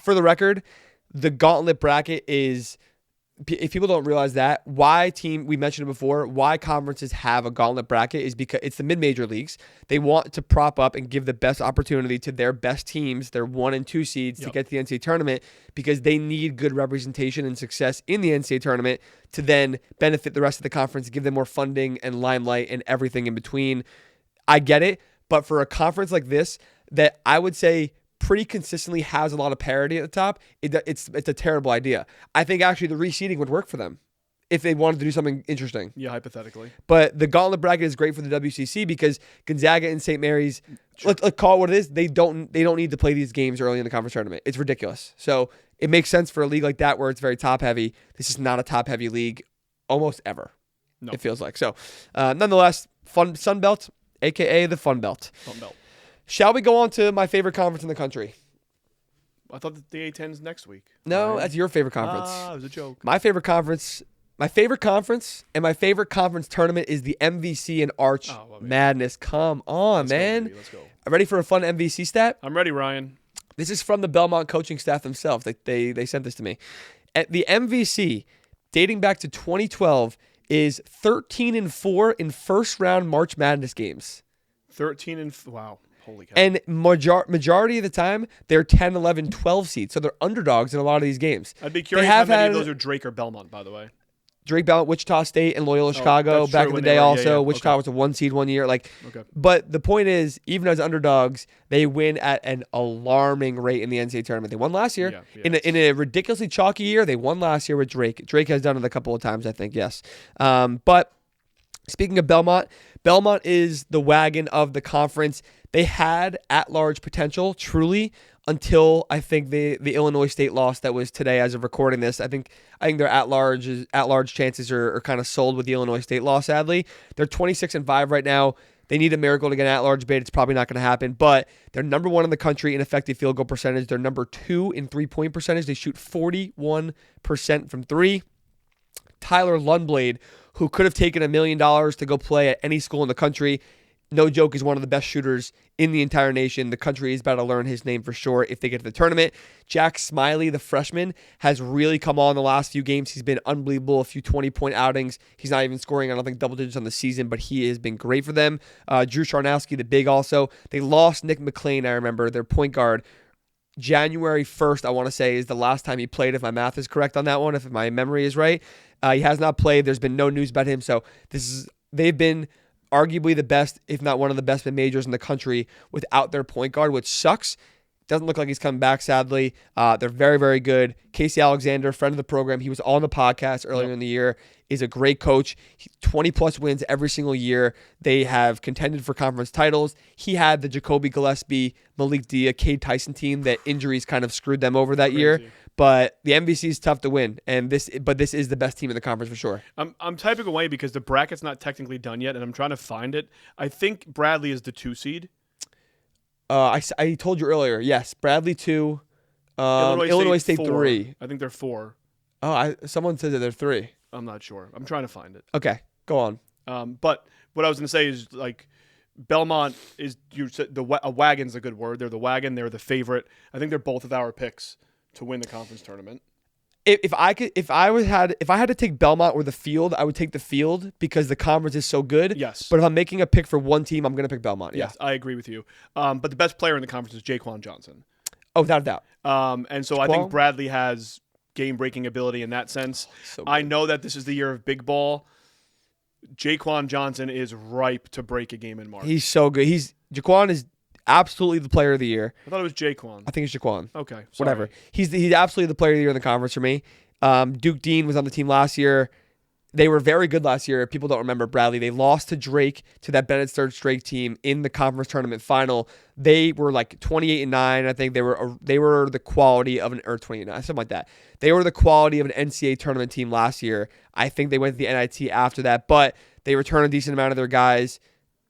For the record, the gauntlet bracket is, if people don't realize that, we mentioned it before, why conferences have a gauntlet bracket is because it's the mid-major leagues. They want to prop up and give the best opportunity to their best teams, their 1 and 2 seeds, to get to the NCAA tournament, because they need good representation and success in the NCAA tournament to then benefit the rest of the conference, give them more funding and limelight and everything in between. I get it, but for a conference like this that I would say pretty consistently has a lot of parity at the top, it's a terrible idea. I think actually the reseeding would work for them if they wanted to do something interesting. Yeah, hypothetically. But the gauntlet bracket is great for the WCC because Gonzaga and St. Mary's, let's call it what it is, they don't need to play these games early in the conference tournament. It's ridiculous. So it makes sense for a league like that where it's very top heavy. This is not a top heavy league almost ever. No. It feels like. So nonetheless, Sun Belt, aka the Fun Belt. Fun Belt. Shall we go on to my favorite conference in the country? I thought that the A-10's next week. No, that's your favorite conference. It was a joke. My favorite conference and my favorite conference tournament is the MVC and Arch Madness. Come on, man. Let's go. Ready for a fun MVC stat? I'm ready, Ryan. This is from the Belmont coaching staff themselves. They sent this to me. At the MVC, dating back to 2012, is 13-4 in first round March Madness games. 13 wow. Holy cow. And majority of the time, they're 10, 11, 12 seeds. So they're underdogs in a lot of these games. I'd be curious how many of those are Drake or Belmont, by the way. Drake, Belmont, Wichita State, and Loyola Chicago back in the day also. Wichita was a 1 seed 1 year. But the point is, even as underdogs, they win at an alarming rate in the NCAA tournament. They won last year. In a ridiculously chalky year, they won last year with Drake. Drake has done it a couple of times, I think, yes. But speaking of Belmont is the wagon of the conference. They had at-large potential, truly, until I think the Illinois State loss that was today as of recording this. I think their at-large chances are kind of sold with the Illinois State loss, sadly. They're 26-5 right now. They need a miracle to get an at-large bid. It's probably not going to happen, but they're number 1 in the country in effective field goal percentage. They're number 2 in three-point percentage. They shoot 41% from 3. Tyler Lundblade, who could have taken $1 million to go play at any school in the country, no joke, is one of the best shooters in the entire nation. The country is about to learn his name for sure if they get to the tournament. Jack Smiley, the freshman, has really come on the last few games. He's been unbelievable, a few 20-point outings. He's not even scoring, I don't think, double digits on the season, but he has been great for them. Drew Charnowski, the big also. They lost Nick McLean, I remember, their point guard. January 1st, I want to say, is the last time he played, if my math is correct on that one, if my memory is right. He has not played. There's been no news about him, so they've been arguably the best, if not one of the best majors in the country without their point guard, which sucks. Doesn't look like he's coming back, sadly. They're very, very good. Casey Alexander, friend of the program, he was on the podcast earlier in the year, is a great coach. 20-plus wins every single year. They have contended for conference titles. He had the Jacoby Gillespie, Malik Dia, Cade Tyson team that injuries kind of screwed them over that year. But the MVC is tough to win, this is the best team in the conference for sure. I'm typing away because the bracket's not technically done yet, and I'm trying to find it. I think Bradley is the 2 seed. I told you earlier. Yes, Bradley 2. Illinois State 3. I think they're 4. Oh, someone said that they're 3. I'm not sure. I'm trying to find it. Okay, go on. But what I was going to say is, like, Belmont is a wagon's a good word. They're the wagon. They're the favorite. I think they're both of our picks to win the conference tournament. If I had to take Belmont or the field, I would take the field because the conference is so good. Yes. But if I'm making a pick for one team, I'm going to pick Belmont. Yes, I agree with you. But the best player in the conference is Jaquan Johnson. Oh, without a doubt. And so I think Bradley has game-breaking ability in that sense. So I know that this is the year of big ball. Jaquan Johnson is ripe to break a game in March. He's so good. Jaquan is absolutely the player of the year. I thought it was Jaquan. I think it's Jaquan. Okay. Sorry. Whatever. He's absolutely the player of the year in the conference for me. Duke Dean was on the team last year. They were very good last year. People don't remember Bradley. They lost to Drake, to that Bennett's third Drake team in the conference tournament final. They were like 28-9. I think they were the quality of an, or 28-9, something like that. They were the quality of an NCAA tournament team last year. I think they went to the NIT after that, but they returned a decent amount of their guys,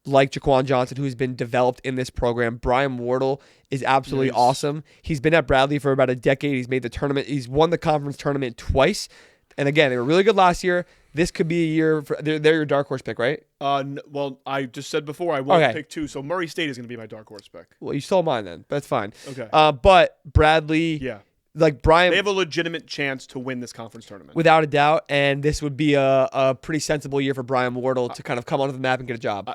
like Jaquan Johnson, who's been developed in this program. Brian Wardle is absolutely awesome. He's been at Bradley for about a decade. He's made the tournament. He's won the conference tournament twice. And again, they were really good last year. This could be a year for they're your dark horse pick, right? Well, I just said before I won't pick 2, so Murray State is going to be my dark horse pick. Well, you stole mine then. That's fine. Okay. But Bradley, like Brian, they have a legitimate chance to win this conference tournament without a doubt, and this would be a pretty sensible year for Brian Wardle to kind of come onto the map and get a job.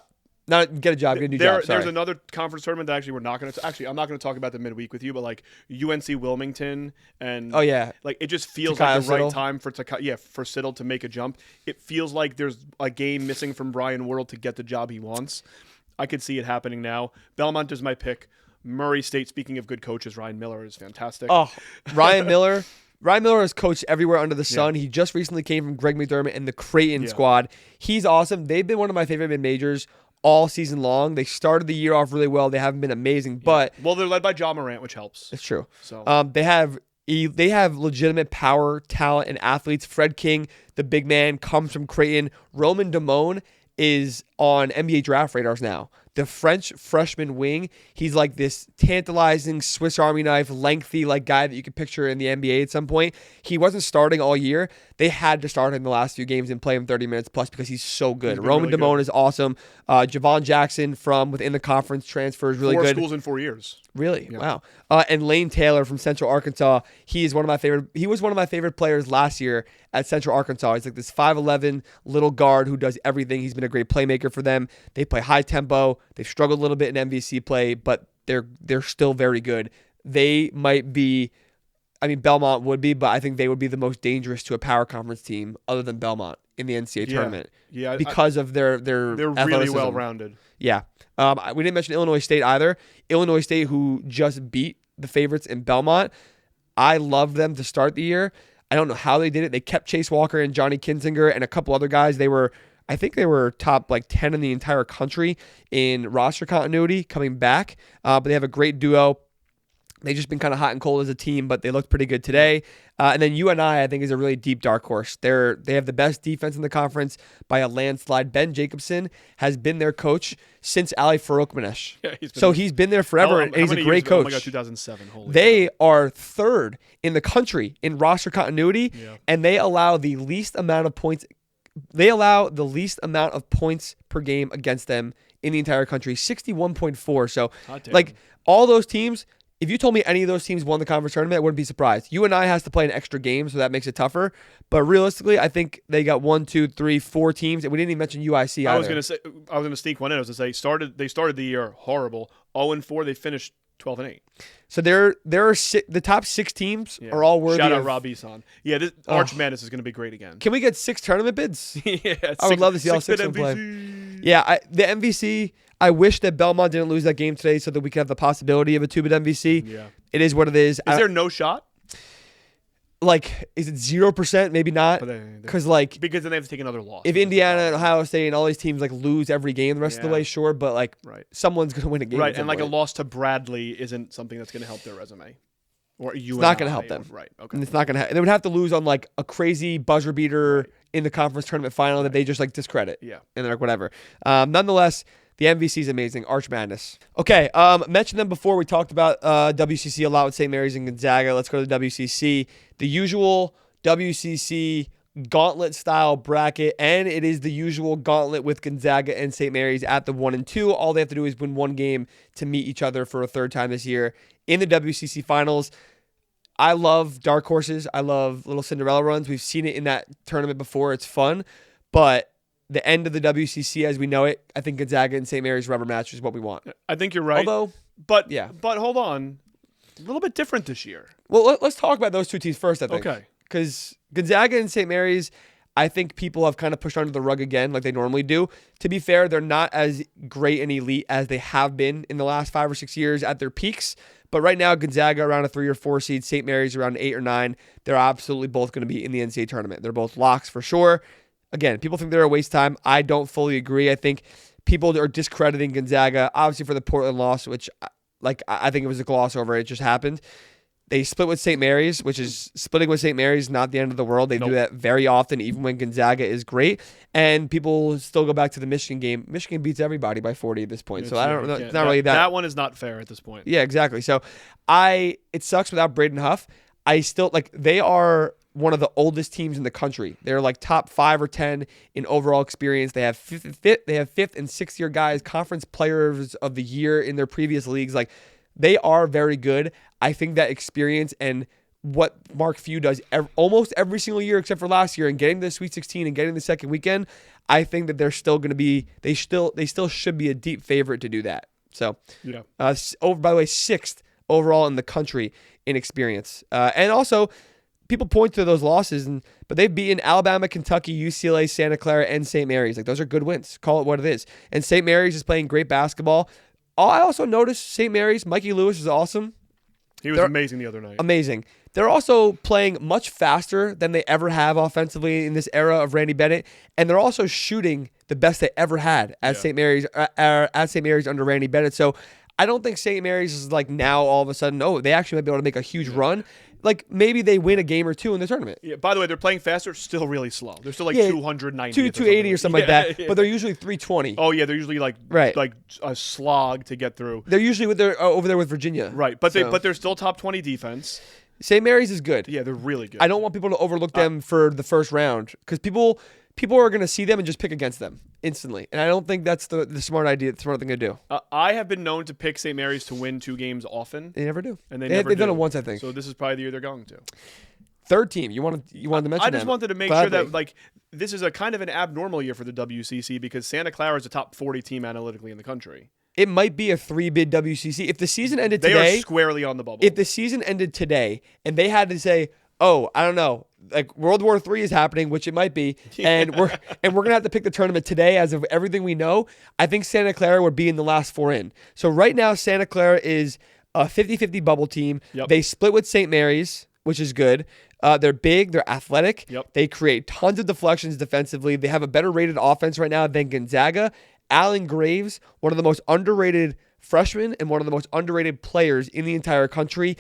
Not get a job, get a new job. Sorry. There's another conference tournament that actually we're not going to. Actually, I'm not going to talk about the midweek with you, but like UNC Wilmington and like it just feels like the right time for Siddle to make a jump. It feels like there's a game missing from Brian Wardle to get the job he wants. I could see it happening now. Belmont is my pick. Murray State. Speaking of good coaches, Ryan Miller is fantastic. Oh, Ryan Miller. Ryan Miller has coached everywhere under the sun. He just recently came from Greg McDermott and the Creighton squad. He's awesome. They've been one of my favorite mid-majors all season long. They started the year off really well. They haven't been amazing, but they're led by John Morant, which helps. It's true. So they have legitimate power, talent, and athletes. Fred King, the big man, comes from Creighton. Roman Damone is on NBA draft radars now. The French freshman wing, he's like this tantalizing Swiss Army knife, lengthy like guy that you could picture in the NBA at some point. He wasn't starting all year. They had to start him the last few games and play him 30 minutes plus because he's so good. Roman really Damone is awesome. Javon Jackson from within the conference transfer is really 4 good. 4 schools in 4 years. Really? Yeah. Wow. And Lane Taylor from Central Arkansas. He was one of my favorite players last year at Central Arkansas. He's like this 5'11" little guard who does everything. He's been a great playmaker for them. They play high tempo. They've struggled a little bit in MVC play, but they're still very good. They might be, I mean, Belmont would be, but I think they would be the most dangerous to a power conference team other than Belmont in the NCAA tournament. Yeah, because of their they're really well rounded. Yeah. We didn't mention Illinois State either. Illinois State, who just beat the favorites in Belmont. I loved them to start the year. I don't know how they did it. They kept Chase Walker and Johnny Kinzinger and a couple other guys. I think they were top like 10 in the entire country in roster continuity coming back. But they have a great duo. They've just been kind of hot and cold as a team, but they looked pretty good today. And then UNI, I think, is a really deep dark horse. They have the best defense in the conference by a landslide. Ben Jacobson has been their coach since Ali Faroukmanesh. Yeah, he's been there forever, and he's a great coach. Oh my God, 2007. They are third in the country in roster continuity, and they allow the least amount of points. They allow the least amount of points per game against them in the entire country, 61.4. So, like, all those teams, if you told me any of those teams won the conference tournament, I wouldn't be surprised. UNI has to play an extra game, so that makes it tougher. But realistically, I think they got 1, 2, 3, 4 teams, and we didn't even mention UIC either. I was going to sneak one in. I was going to say they started the year horrible, 0-4. They finished 12-8. So there are the top 6 teams are all worthy. Shout out Rob Eson. Yeah, this Arch Madness is going to be great again. Can we get 6 tournament bids? I would love to see all 6 of them play. Yeah, the MVC. I wish that Belmont didn't lose that game today so that we could have the possibility of a 2-bid MVC. Yeah, it is what it is. Is there no shot? Like, is it 0%? Maybe not. Because then they have to take another loss. If Indiana and Ohio State and all these teams like lose every game the rest of the way, sure, but like someone's going to win a game. Right, and like a loss to Bradley isn't something that's going to help their resume. Or it's not going to help them. Right, okay. And it's not going to. They would have to lose on like a crazy buzzer beater in the conference tournament final that they just like discredit. Yeah, and they're like whatever. Nonetheless. The MVC is amazing. Arch Madness. Okay, mentioned them before. We talked about WCC a lot with St. Mary's and Gonzaga. Let's go to the WCC. The usual WCC gauntlet-style bracket, and it is the usual gauntlet with Gonzaga and St. Mary's at the 1 and 2. All they have to do is win one game to meet each other for a third time this year in the WCC finals. I love dark horses. I love little Cinderella runs. We've seen it in that tournament before. It's fun, but the end of the WCC as we know it, I think Gonzaga and St. Mary's rubber match is what we want. I think you're right. But hold on. A little bit different this year. Well, let's talk about those two teams first, I think. Okay. Because Gonzaga and St. Mary's, I think people have kind of pushed under the rug again like they normally do. To be fair, they're not as great and elite as they have been in the last 5 or 6 years at their peaks. But right now, Gonzaga around a 3 or 4 seed, St. Mary's around 8 or 9. They're absolutely both going to be in the NCAA tournament. They're both locks for sure. again, people think they're a waste of time. I don't fully agree. I think people are discrediting Gonzaga, obviously for the Portland loss, which I think it was a gloss over. It just happened. They split with St. Mary's, which is splitting with St. Mary's, not the end of the world. They do that very often, even when Gonzaga is great. And people still go back to the Michigan game. Michigan beats everybody by 40 at this point. So I don't know. It's not really that. That one is not fair at this point. Yeah, exactly. So it sucks without Braden Huff. I still they are one of the oldest teams in the country. They're like top 5 or 10 in overall experience. They have fifth and sixth year guys, conference players of the year in their previous leagues. Like, they are very good. I think that experience and what Mark Few does almost every single year except for last year and getting to the Sweet 16 and getting the second weekend, I think that they're still going to be they still should be a deep favorite to do that. So, yeah. By the way, 6th overall in the country in experience. And also, people point to those losses, but they've beaten Alabama, Kentucky, UCLA, Santa Clara, and St. Mary's. Like, those are good wins. Call it what it is. And St. Mary's is playing great basketball. I also noticed St. Mary's, Mikey Lewis is awesome. He was amazing the other night. Amazing. They're also playing much faster than they ever have offensively in this era of Randy Bennett, and they're also shooting the best they ever had at St. Mary's under Randy Bennett. So I don't think St. Mary's is like now all of a sudden, they actually might be able to make a huge run. Like, maybe they win a game or two in the tournament. Yeah. By the way, they're playing faster, still really slow. They're still like 290. 280 or something like that. Yeah. But they're usually 320. Oh, yeah. They're usually like a slog to get through. They're usually over there with Virginia. Right. But they're still top 20 defense. St. Mary's is good. Yeah, they're really good. I don't want people to overlook them for the first round because people are going to see them and just pick against them instantly. And I don't think that's the smart thing to do. I have been known to pick St. Mary's to win 2 games often. They never do. And they've done it once, I think. So this is probably the year they're going to. Third team. You wanted to mention them. I just wanted to make sure that this is a kind of an abnormal year for the WCC because Santa Clara is a top 40 team analytically in the country. It might be a 3-bid WCC. If the season ended today... They are squarely on the bubble. If the season ended today and they had to say, I don't know, like World War III is happening, which it might be, and we're going to have to pick the tournament today as of everything we know, I think Santa Clara would be in the last 4 in. So right now, Santa Clara is a 50-50 bubble team. Yep. They split with St. Mary's, which is good. They're big. They're athletic. Yep. They create tons of deflections defensively. They have a better rated offense right now than Gonzaga. Alan Graves, one of the most underrated freshmen and one of the most underrated players in the entire country.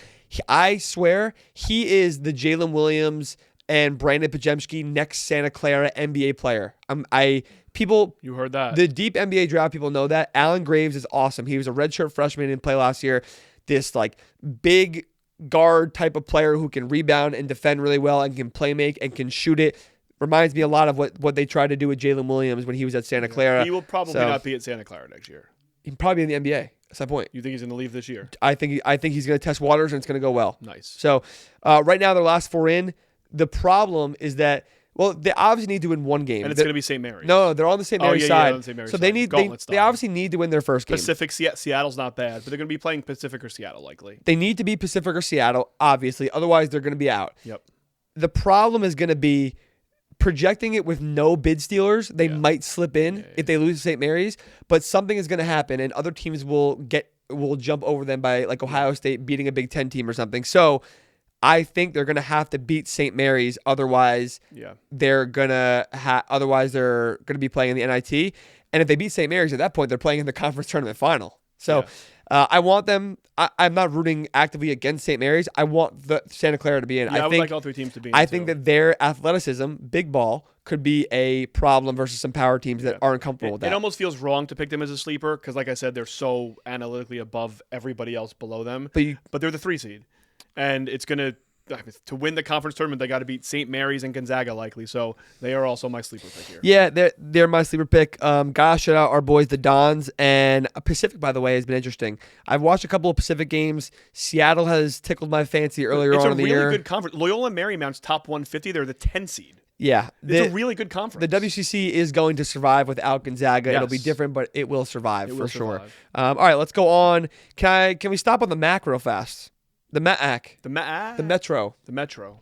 I swear he is the Jalen Williams and Brandon Pajemski next Santa Clara NBA player. You heard that. The deep NBA draft people know that. Alan Graves is awesome. He was a redshirt freshman in play last year. This like big guard type of player who can rebound and defend really well and can play make and can shoot it. Reminds me a lot of what they tried to do with Jalen Williams when he was at Santa Clara. He will probably not be at Santa Clara next year. He'll probably be in the NBA. That's my point. You think he's going to leave this year? I think he's going to test waters and it's going to go well. Nice. So right now, their last 4 in. The problem is that, they obviously need to win 1 game. And it's going to be St. Mary's. No, they're on the St. Mary's side. On the St. Mary's so side. They obviously need to win their first game. Pacific, Seattle's not bad, but they're going to be playing Pacific or Seattle likely. They need to be Pacific or Seattle, obviously. Otherwise, they're going to be out. Yep. The problem is going to be projecting it with no bid stealers. They might slip in if they lose to St. Mary's, but something is going to happen, and other teams will jump over them by like Ohio State beating a Big Ten team or something. So I think they're going to have to beat St. Mary's. Otherwise, they're going to be playing in the NIT. And if they beat St. Mary's at that point, they're playing in the conference tournament final. So I want them. I'm not rooting actively against St. Mary's. I want the Santa Clara to be in. Yeah, I would like all 3 teams to be in. I think that their athleticism, big ball, could be a problem versus some power teams that aren't comfortable with that. It almost feels wrong to pick them as a sleeper because, like I said, they're so analytically above everybody else below them. But they're the 3 seed. And it's going to win the conference tournament, they got to beat St. Mary's and Gonzaga likely. So they are also my sleeper pick here. Yeah, they're my sleeper pick. Gotta shout out our boys, the Dons. And Pacific, by the way, has been interesting. I've watched a couple of Pacific games. Seattle has tickled my fancy earlier on in the year. It's a really good conference. Loyola Marymount's top 150. They're the 10 seed. Yeah. It's a really good conference. The WCC is going to survive without Gonzaga. Yes. It'll be different, but it will survive for sure. All right, let's go on. Can we stop on the MAAC real fast? The MAAC. The MAAC? The Metro. The Metro.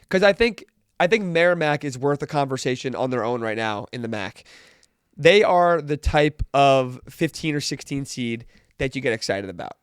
Because I think Merrimack is worth a conversation on their own right now in the MAAC. They are the type of 15 or 16 seed that you get excited about.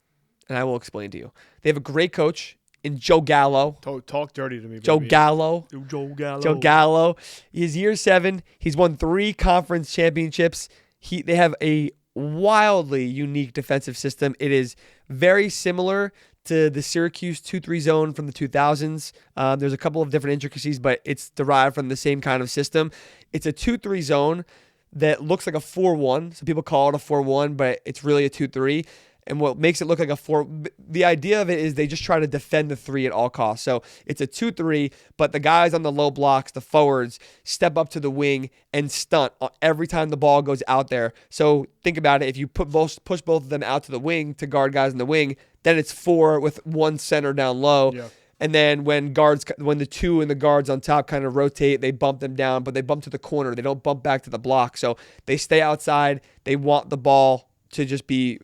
And I will explain to you. They have a great coach in Joe Gallo. Talk dirty to me, baby. Joe Gallo. Joe Gallo. He's year 7. He's won 3 conference championships. They have a wildly unique defensive system. It is very similar to the Syracuse 2-3 zone from the 2000s. There's a couple of different intricacies, but it's derived from the same kind of system. It's a 2-3 zone that looks like a 4-1. So people call it a 4-1, but it's really a 2-3. And what makes it look like a 4, the idea of it is they just try to defend the 3 at all costs. So it's a 2-3, but the guys on the low blocks, the forwards, step up to the wing and stunt every time the ball goes out there. So think about it. If you push both of them out to the wing to guard guys in the wing, then it's 4 with 1 center down low. Yeah. And then when the 2 and the guards on top kind of rotate, they bump them down, but they bump to the corner. They don't bump back to the block. So they stay outside. They want the ball to just be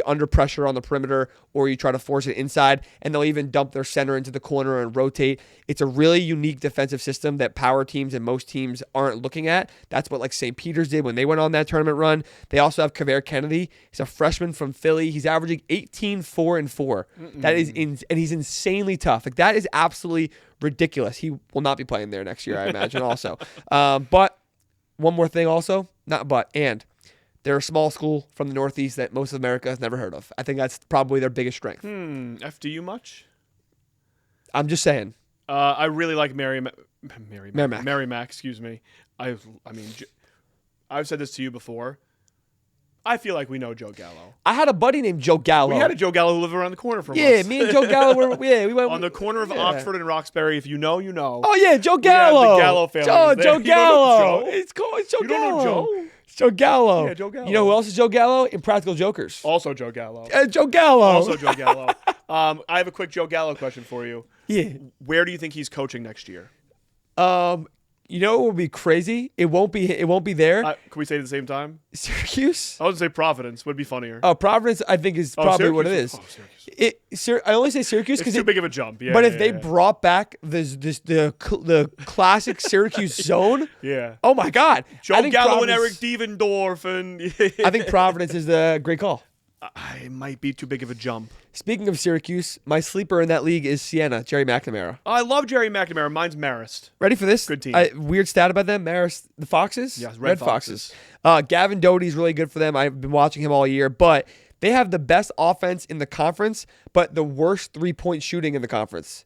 under pressure on the perimeter, or you try to force it inside, and they'll even dump their center into the corner and rotate. It's a really unique defensive system that power teams and most teams aren't looking at. That's what like St. Peter's did when they went on that tournament run. They also have Kavere Kennedy. He's a freshman from Philly. He's averaging 18, 4, and 4. That is and he's insanely tough. Like that is absolutely ridiculous. He will not be playing there next year, I imagine. Also, but one more thing, also they're a small school from the Northeast that most of America has never heard of. I think that's probably their biggest strength. FDU much? I'm just saying. I really like Merrimack. Excuse me. I mean, I've said this to you before. I feel like we know Joe Gallo. I had a buddy named Joe Gallo. We had a Joe Gallo who lived around the corner from us. Yeah, me and Joe Gallo we went on the corner of Oxford and Roxbury. If you know, you know. Oh yeah, Joe Gallo. The Gallo family. Joe Gallo. Joe? It's Joe you Gallo. Don't know Joe? It's Joe Gallo. Yeah, Joe Gallo. You know who else is Joe Gallo? Impractical Jokers. Also Joe Gallo. Joe Gallo. Also Joe Gallo. I have a quick Joe Gallo question for you. Yeah. Where do you think he's coaching next year? You know what would be crazy? It won't be there. Can we say it at the same time? Syracuse? I was going to say Providence. Would be funnier. Oh, Providence, I think, is probably Syracuse? what it is. Syracuse. I only say Syracuse because it's too big of a jump. Yeah, but if they brought back the classic Syracuse zone, yeah. Oh my God, Joe Gallo and Eric Devendorf, and I think Providence is the great call. It might be too big of a jump. Speaking of Syracuse, my sleeper in that league is Siena, Jerry McNamara. I love Jerry McNamara. Mine's Marist. Ready for this? Good team. Weird stat about them, Marist, the Foxes? Yes, Red Foxes. Gavin Doty's really good for them. I've been watching him all year, but they have the best offense in the conference, but the worst three-point shooting in the conference.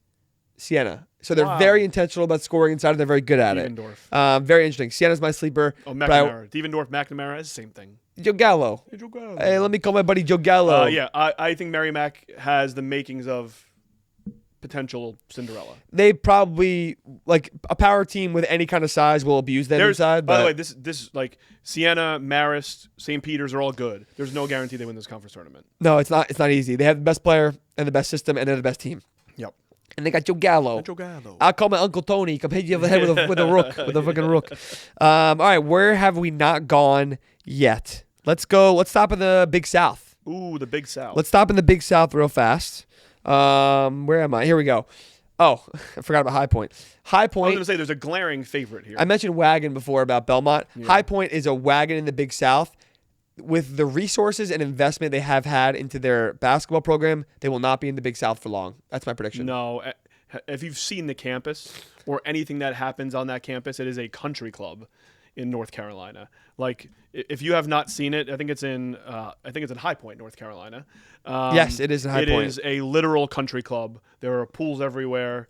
Siena. So they're very intentional about scoring inside, and they're very good at it. Very interesting. Siena's my sleeper. Oh, McNamara. Devendorf, McNamara is the same thing. Joe Gallo. Hey, Joe Gallo. Hey, let me call my buddy Joe Gallo. Yeah, I think Merrimack has the makings of potential Cinderella. They probably, like, a power team with any kind of size will abuse them inside. By the way, this like Siena, Marist, St. Peter's are all good. There's no guarantee they win this conference tournament. No, it's not. It's not easy. They have the best player and the best system, and they're the best team. Yep. And they got Joe Gallo. I'll call my Uncle Tony. Come hit you over the head with a rook, with a fucking rook. All right, where have we not gone yet? Let's go. Let's stop in the Big South. Ooh, the Big South. Let's stop in the Big South real fast. Where am I? Here we go. Oh, I forgot about High Point. High Point. I was going to say there's a glaring favorite here. I mentioned Wagon before about Belmont. Yeah. High Point is a wagon in the Big South. With the resources and investment they have had into their basketball program, they will not be in the Big South for long. That's my prediction. No. If you've seen the campus or anything that happens on that campus, it is a country club in North Carolina. Like, if you have not seen it, I think it's in High Point, North Carolina. Yes, it is in High Point. It is a literal country club. There are pools everywhere.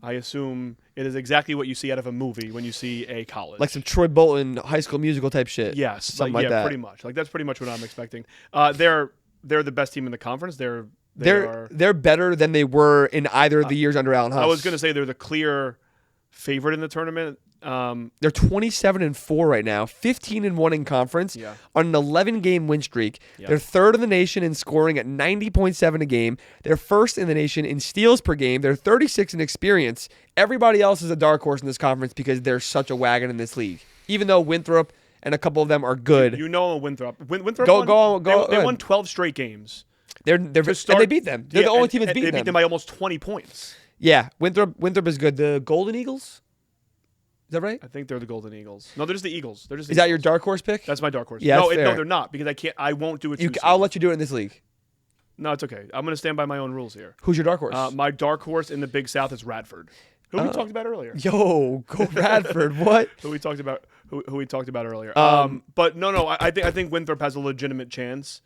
I assume it is exactly what you see out of a movie when you see a college. Like some Troy Bolton High School Musical type shit. Yes. Something like that. Pretty much. Like, that's pretty much what I'm expecting. They're the best team in the conference. They're better than they were in either of the years under Allen Huss. I was going to say they're the clear favorite in the tournament. They're 27-4 right now, 15-1 in conference, on an 11-game win streak. Yeah. They're third in the nation in scoring at 90.7 a game. They're first in the nation in steals per game. They're 36 in experience. Everybody else is a dark horse in this conference because they're such a wagon in this league. Even though Winthrop and a couple of them are good. You know Winthrop. Winthrop they won 12 straight games. And they beat them. They're the only team that's beaten them. They beat them by almost 20 points. Yeah, Winthrop is good. The Golden Eagles? Is that right? I think they're the Golden Eagles. No, they're just the Eagles. Is that your dark horse pick? That's my dark horse. Yeah, no, they're not because I won't do it. I'll let you do it in this league. No, it's okay. I'm going to stand by my own rules here. Who's your dark horse? My dark horse in the Big South is Radford, who we talked about earlier. Yo, go Radford. What? Who we talked about earlier. But no, I think Winthrop has a legitimate chance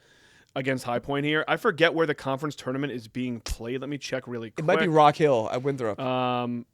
against High Point here. I forget where the conference tournament is being played. Let me check really quick. It might be Rock Hill at Winthrop.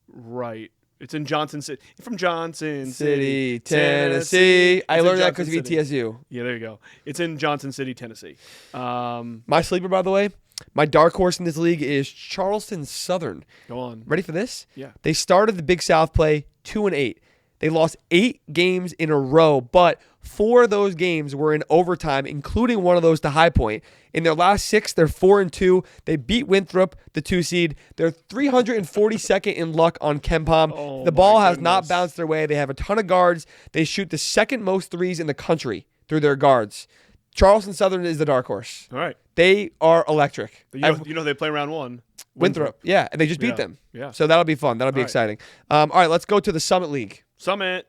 Right. It's in Johnson City. From Johnson City, Tennessee. I learned that because of ETSU. Yeah, there you go. It's in Johnson City, Tennessee. My sleeper, by the way, my dark horse in this league is Charleston Southern. Go on. Ready for this? Yeah. They started the Big South play 2-8. They lost 8 games in a row, but 4 of those games were in overtime, including one of those to High Point. In their last 6, they're 4-2. They beat Winthrop, the 2 seed. They're 342nd in luck on KenPom. The ball has not bounced their way. They have a ton of guards. They shoot the second most threes in the country through their guards. Charleston Southern is the dark horse. All right. They are electric. You know they play round 1. Winthrop. Yeah, and they just beat them. Yeah. So that'll be fun. That'll be exciting. All right, let's go to the Summit League. Summit.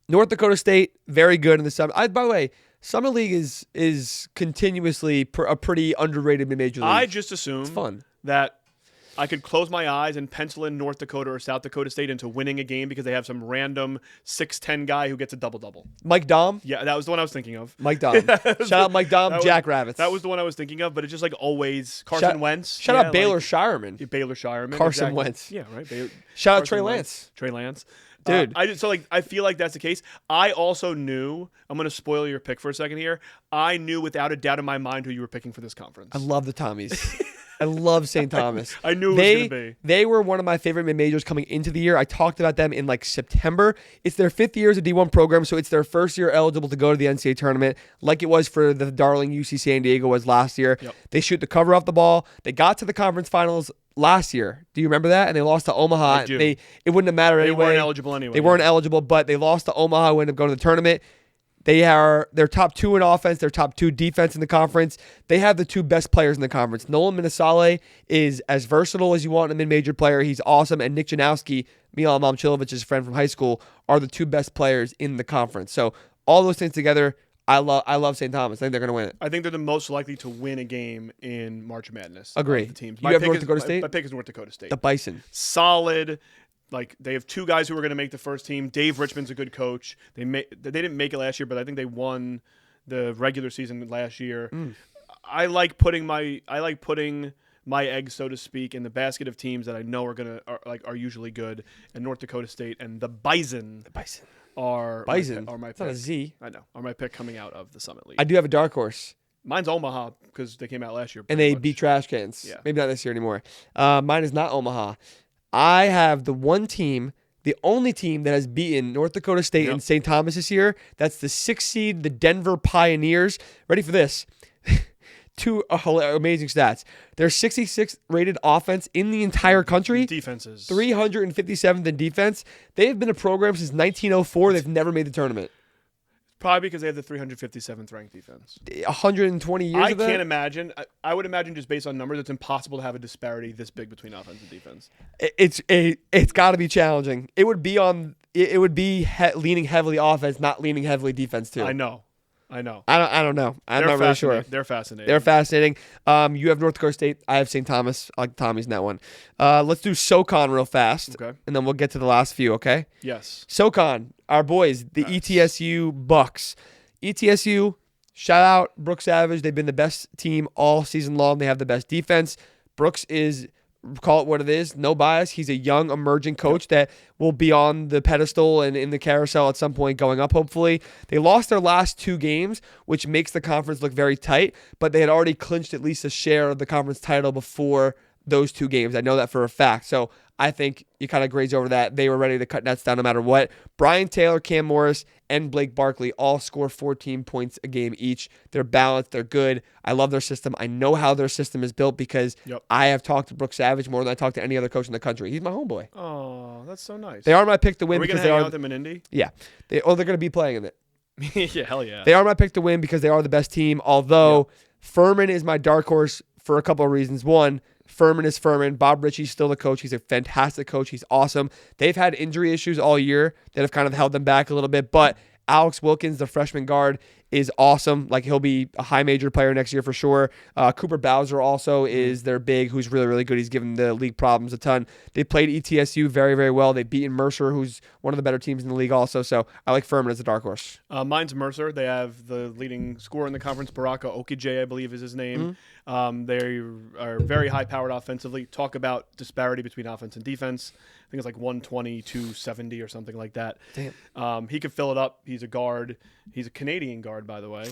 North Dakota State, very good in the Summit. By the way, Summit League is continuously a pretty underrated mid-major league. I just assume It's fun. that I could close my eyes and pencil in North Dakota or South Dakota State into winning a game because they have some random 6'10" guy who gets a double-double. Mike Dom? Yeah, that was the one I was thinking of. Mike Dom. Shout out Mike Dom, Jackrabbits. That was the one I was thinking of, but it's just like always Carson Wentz. Shout out Baylor Shireman. Baylor Shireman. Carson Wentz. Yeah, right. Shout out Trey Lance. Trey Lance. Dude. I feel like that's the case. I also knew, I'm going to spoil your pick for a second here. I knew without a doubt in my mind who you were picking for this conference. I love the Tommies. I love St. Thomas. I knew it was going to be. They were one of my favorite mid-majors coming into the year. I talked about them in like September. It's their 5th year as a D1 program, so it's their first year eligible to go to the NCAA tournament, like it was for the darling UC San Diego was last year. Yep. They shoot the cover off the ball. They got to the conference finals last year. Do you remember that? And they lost to Omaha. I do. It wouldn't have mattered anyway. They weren't eligible anyway. They weren't eligible, but they lost to Omaha, who ended up going to the tournament. They're top 2 in offense. They're top 2 defense in the conference. They have the 2 best players in the conference. Nolan Minasale is as versatile as you want in a mid-major player. He's awesome. And Nick Janowski, Milan Momchilovic's friend from high school, are the 2 best players in the conference. So all those things together, I love St. Thomas. I think they're going to win it. I think they're the most likely to win a game in March Madness. Agree. The teams. You have North Dakota State? My pick is North Dakota State. The Bison. Solid. Like, they have 2 guys who are going to make the first team. Dave Richmond's a good coach. They didn't make it last year, but I think they won the regular season last year. I like putting my eggs, so to speak, in the basket of teams that I know are usually good. And North Dakota State and the Bison. Are my pick. It's not a Z. I know. Are my pick coming out of the Summit League. I do have a dark horse. Mine's Omaha because they came out last year. And they beat Trash Cans. Yeah. Maybe not this year anymore. Mine is not Omaha. I have the one team, the only team that has beaten North Dakota State and St. Thomas this year. That's the 6th seed, the Denver Pioneers. Ready for this? 2 amazing stats. They're 66th rated offense in the entire country. Defenses. 357th in defense. They have been a program since 1904. They've never made the tournament. Probably because they have the 357th ranked defense. 120 years of that? I can't imagine. I would imagine just based on numbers, it's impossible to have a disparity this big between offense and defense. It's got to be challenging. It would be leaning heavily offense, not leaning heavily defense too. I know. I don't know. I'm not really sure. They're fascinating. You have North Dakota State. I have St. Thomas. I like Tommy's in that one. Let's do SoCon real fast. Okay. And then we'll get to the last few, okay? Yes. SoCon, our boys, the ETSU Bucks. ETSU, shout out Brooks Savage. They've been the best team all season long. They have the best defense. Brooks is, call it what it is, no bias. He's a young, emerging coach that will be on the pedestal and in the carousel at some point going up, hopefully. They lost their last 2 games, which makes the conference look very tight, but they had already clinched at least a share of the conference title before those 2 games. I know that for a fact. So I think you kind of graze over that. They were ready to cut nets down no matter what. Brian Taylor, Cam Morris, and Blake Barkley all score 14 points a game each. They're balanced. They're good. I love their system. I know how their system is built because I have talked to Brooks Savage more than I talked to any other coach in the country. He's my homeboy. Oh, that's so nice. They are my pick to win. Are we because going to they hang are out with them in Indy? Yeah. They're going to be playing in it. Yeah, hell yeah. They are my pick to win because they are the best team, although Furman is my dark horse for a couple of reasons. One, Furman is Furman. Bob Ritchie's still the coach. He's a fantastic coach. He's awesome. They've had injury issues all year that have kind of held them back a little bit, but Alex Wilkins, the freshman guard, is awesome. Like, he'll be a high major player next year for sure. Cooper Bowser also is their big, who's really, really good. He's given the league problems a ton. They played ETSU very, very well. They've beaten Mercer, who's one of the better teams in the league also. So I like Furman as a dark horse. Mine's Mercer. They have the leading scorer in the conference, Baraka Okije, I believe is his name. They are very high-powered offensively. Talk about disparity between offense and defense. I think it's like 120, 270 or something like that. Damn. He could fill it up. He's a guard. He's a Canadian guard, by the way.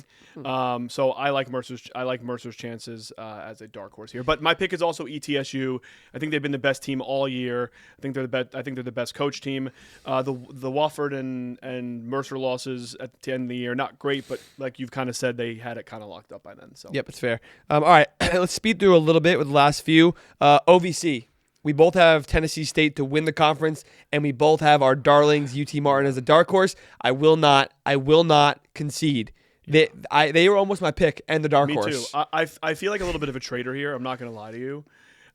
So I like Mercer's chances as a dark horse here. But my pick is also ETSU. I think they've been the best team all year. I think they're the best coach team. The Wofford and Mercer losses at the end of the year, not great, but like you've kind of said, they had it kind of locked up by then. So Yep, it's fair. All right, let's speed through a little bit with the last few. OVC. We both have Tennessee State to win the conference, and we both have our darlings, UT Martin, as a dark horse. I will not concede. They were almost my pick and the dark horse. Me too. I feel like a little bit of a traitor here. I'm not going to lie to you.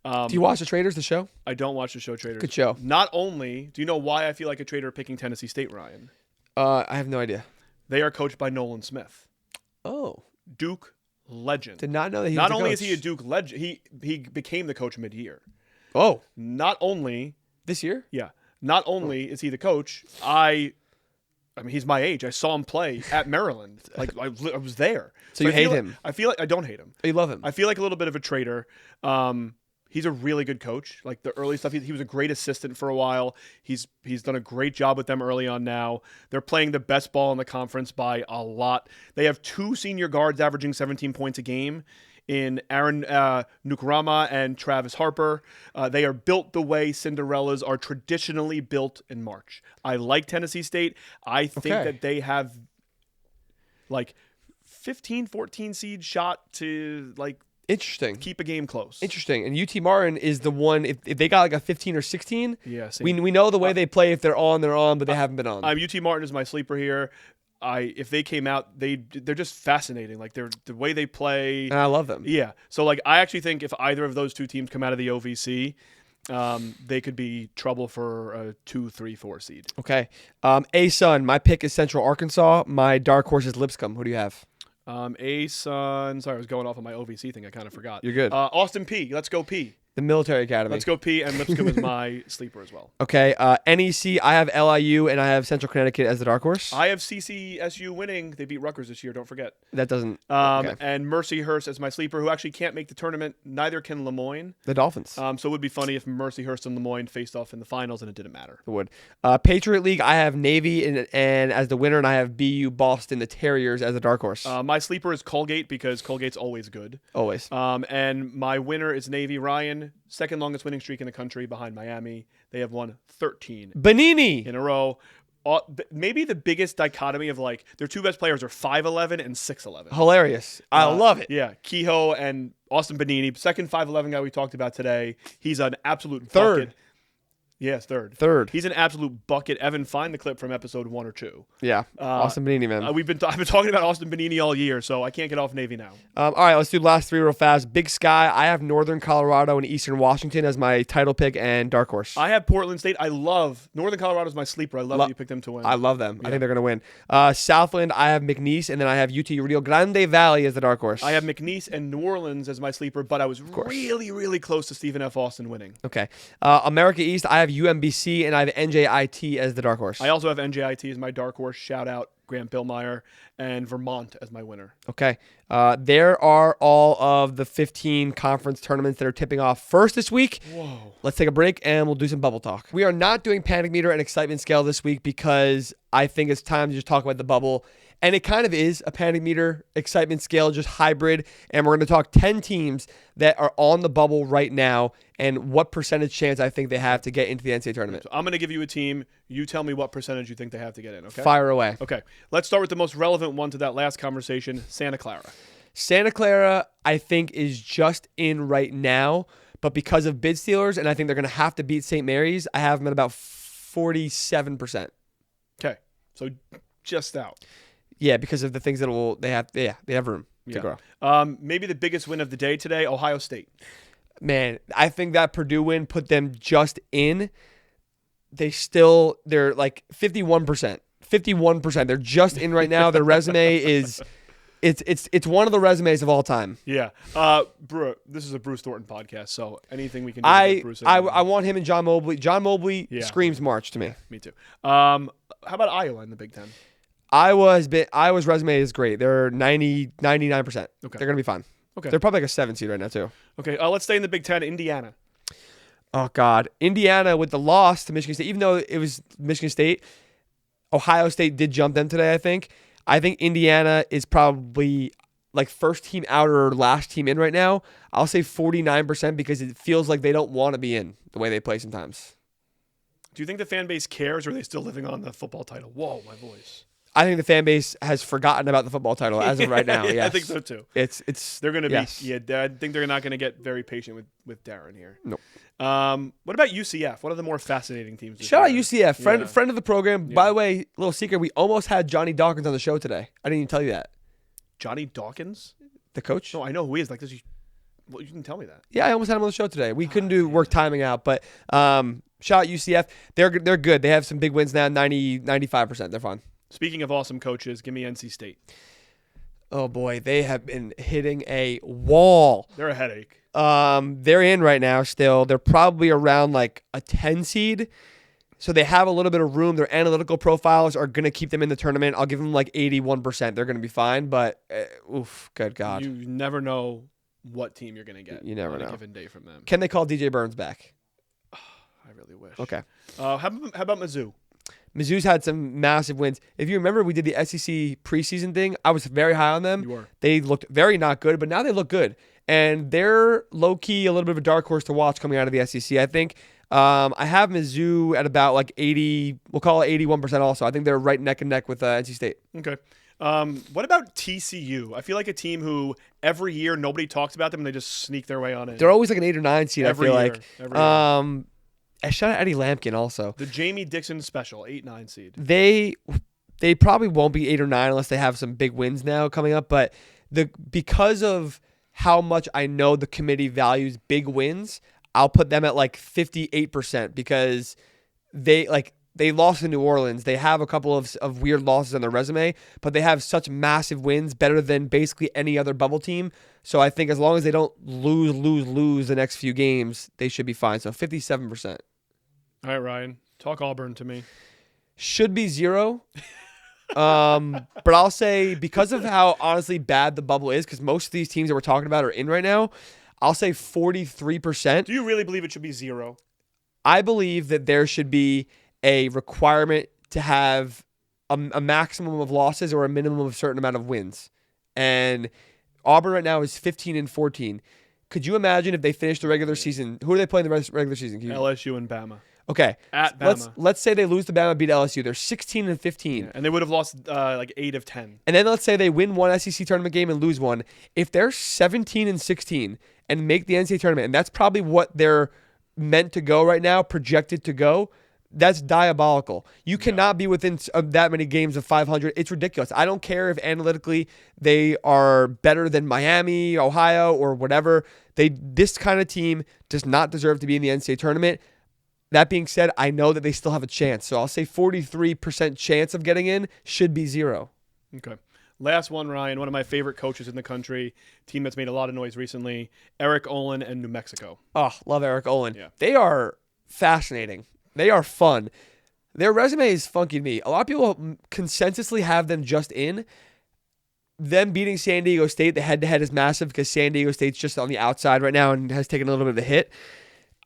Do you watch the Traders, the show? I don't watch the show Traders. Good show. Not only do you know why I feel like a traitor picking Tennessee State, Ryan? I have no idea. They are coached by Nolan Smith. Oh. Duke legend. Did not know that he was Not the only coach. is he a Duke legend, he became the coach mid-year. Oh. Not only This year? Yeah. Not only is he the coach, I mean, he's my age. I saw him play at Maryland. Like, I was there. So you I hate feel him? I feel like I don't hate him. Oh, you love him? I feel like a little bit of a traitor. He's a really good coach. Like the early stuff, he was a great assistant for a while. He's done a great job with them early on now. They're playing the best ball in the conference by a lot. They have 2 senior guards averaging 17 points a game in Aaron Nukrama and Travis Harper. They are built the way Cinderellas are traditionally built in March. I like Tennessee State. I think that they have like 15, 14 seed shot to like Interesting. keep a game close. Interesting. And UT Martin is the one, if they got like a 15 or 16, Yeah, we know the way they play. If they're on, but they haven't been on. UT Martin is my sleeper here. If they came out, they're just fascinating. Like the way they play. And I love them. Yeah. So like I actually think if either of those two teams come out of the OVC, they could be trouble for a 2, 3, 4 seed. Okay. A-Sun, my pick is Central Arkansas. My dark horse is Lipscomb. Who do you have? A-Sun. Sorry, I was going off on my OVC thing. I kind of forgot. You're good. Austin P. Let's go P. The Military Academy. Let's go P. And Lipscomb is my sleeper as well. Okay. NEC, I have LIU and I have Central Connecticut as the dark horse. I have CCSU winning. They beat Rutgers this year. Don't forget. That doesn't. Okay. And Mercyhurst as my sleeper, who actually can't make the tournament. Neither can Lemoyne. The Dolphins. So it would be funny if Mercyhurst and Lemoyne faced off in the finals and it didn't matter. It would. Patriot League, I have Navy and as the winner, and I have BU Boston, the Terriers, as the dark horse. My sleeper is Colgate because Colgate's always good. Always. And my winner is Navy. Ryan, second longest winning streak in the country behind Miami. They have won 13 Benini in a row. Maybe the biggest dichotomy of like their 2 best players are 5'11" and 6'11". Hilarious. I love it. Yeah, Kehoe and Austin Benini, second 5'11" guy we talked about today. He's an absolute third. Bucket. Yes, third. He's an absolute bucket. Evan, find the clip from episode 1 or 2. Yeah, Austin Benini, man. I've been talking about Austin Benini all year, so I can't get off Navy now. All right, let's do the last 3 real fast. Big Sky, I have Northern Colorado and Eastern Washington as my title pick and dark horse. I have Portland State. I love Northern Colorado is my sleeper. I love that you picked them to win. I love them. Yeah. I think they're going to win. Southland, I have McNeese, and then I have UT Rio Grande Valley as the dark horse. I have McNeese and New Orleans as my sleeper, but I was really, really close to Stephen F. Austin winning. Okay. America East, I have UMBC and I have NJIT as the dark horse. I also have NJIT as my dark horse. Shout out Grant Billmeyer, and Vermont as my winner. Okay. There are all of the 15 conference tournaments that are tipping off first this week. Whoa. Let's take a break and we'll do some bubble talk. We are not doing panic meter and excitement scale this week because I think it's time to just talk about the bubble. And it kind of is a panic meter excitement scale, just hybrid. And we're going to talk 10 teams that are on the bubble right now and what percentage chance I think they have to get into the NCAA tournament. So I'm going to give you a team. You tell me what percentage you think they have to get in, okay? Fire away. Okay. Let's start with the most relevant one to that last conversation, Santa Clara. Santa Clara, I think, is just in right now. But because of bid stealers, and I think they're going to have to beat St. Mary's, I have them at about 47%. Okay. So just out. Yeah, because of the things that they have room to grow. Maybe the biggest win of the day today, Ohio State. Man, I think that Purdue win put them just in. They're like 51%. 51%. They're just in right now. Their resume is it's one of the resumes of all time. Yeah. This is a Bruce Thornton podcast, so anything we can do to get Bruce in. I want him and John Mobley. John Mobley screams March to me. Yeah, me too. How about Iowa in the Big Ten? Iowa's resume is great. They're 99%. Okay. They're going to be fine. Okay. They're probably like a 7 seed right now too. Okay. Let's stay in the Big Ten. Indiana. Oh God, Indiana with the loss to Michigan State. Even though it was Michigan State, Ohio State did jump them today. I think Indiana is probably like first team out or last team in right now. I'll say 49% because it feels like they don't want to be in the way they play sometimes. Do you think the fan base cares, or are they still living on the football title? Whoa, my voice. I think the fan base has forgotten about the football title as of right now. Yes. I think so too. They're going to be. Yeah, I think they're not going to get very patient with Darren here. Nope. What about UCF? What are the more fascinating teams? Shout out UCF, friend of the program. Yeah. By the way, little secret: we almost had Johnny Dawkins on the show today. I didn't even tell you that. Johnny Dawkins, the coach? No, I know who he is. Like this, you can tell me that. Yeah, I almost had him on the show today. We couldn't do work timing out, but shout out UCF. They're good. They have some big wins now. 95%. They're fine. Speaking of awesome coaches, give me NC State. Oh boy, they have been hitting a wall. They're a headache. They're in right now still. They're probably around like a 10 seed. So they have a little bit of room. Their analytical profiles are going to keep them in the tournament. I'll give them like 81%. They're going to be fine, but good God. You never know what team you're going to get. You never on know. A given day from them. Can they call DJ Burns back? I really wish. Okay. How about Mizzou? Mizzou's had some massive wins. If you remember, we did the SEC preseason thing. I was very high on them. You were. They looked very not good, but now they look good. And they're low-key a little bit of a dark horse to watch coming out of the SEC, I think. I have Mizzou at about like 80, we'll call it 81% also. I think they're right neck and neck with NC State. Okay. What about TCU? I feel like a team who every year nobody talks about them and they just sneak their way on in. They're always like an 8 or 9 seed, I feel like. Every year. Shout out Eddie Lampkin also. The Jamie Dixon special, 8-9 seed. They probably won't be 8 or 9 unless they have some big wins now coming up. But because of how much I know the committee values big wins, I'll put them at like 58% because they lost in New Orleans. They have a couple of weird losses on their resume, but they have such massive wins, better than basically any other bubble team. So I think as long as they don't lose the next few games, they should be fine. So 57%. All right, Ryan, talk Auburn to me. Should be 0. But I'll say because of how honestly bad the bubble is, because most of these teams that we're talking about are in right now, I'll say 43%. Do you really believe it should be 0? I believe that there should be a requirement to have a maximum of losses or a minimum of a certain amount of wins. And Auburn right now is 15-14. Could you imagine if they finished the regular season? Who are they playing the regular season? LSU and Bama. Okay. At Bama. Let's say they lose to Bama, beat LSU. They're 16-15. Yeah, and they would have lost like 8 of 10. And then let's say they win one SEC tournament game and lose one. If they're 17-16 and make the NCAA tournament, and that's probably what they're meant to go right now, projected to go, that's diabolical. You cannot be within that many games of 500. It's ridiculous. I don't care if analytically they are better than Miami, Ohio, or whatever. This kind of team does not deserve to be in the NCAA tournament. That being said, I know that they still have a chance. So I'll say 43% chance of getting in should be 0. Okay. Last one, Ryan. One of my favorite coaches in the country. Team that's made a lot of noise recently. Eric Olin and New Mexico. Oh, love Eric Olin. Yeah. They are fascinating. They are fun. Their resume is funky to me. A lot of people consensusly have them just in. Them beating San Diego State, the head-to-head is massive because San Diego State's just on the outside right now and has taken a little bit of a hit.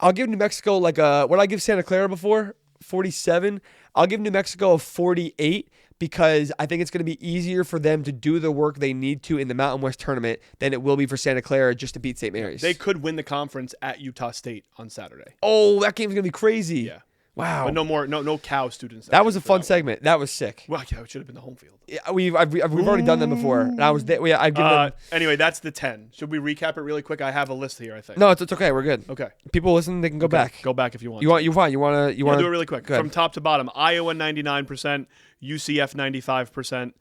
I'll give New Mexico what did I give Santa Clara before? 47. I'll give New Mexico a 48 because I think it's going to be easier for them to do the work they need to in the Mountain West tournament than it will be for Santa Clara just to beat St. Mary's. They could win the conference at Utah State on Saturday. Oh, that game's going to be crazy. Yeah. Wow. But no Cal students. That was a fun segment. That was sick. Well, yeah, it should have been the home field. Yeah, we've already done them before. And I was there. I've given them. Anyway, that's the 10. Should we recap it really quick? I have a list here, I think. No, it's okay. We're good. Okay. People listen, they can go back. Go back if you want. You're fine. You want to do it really quick. From top to bottom. Iowa 99%, UCF 95%,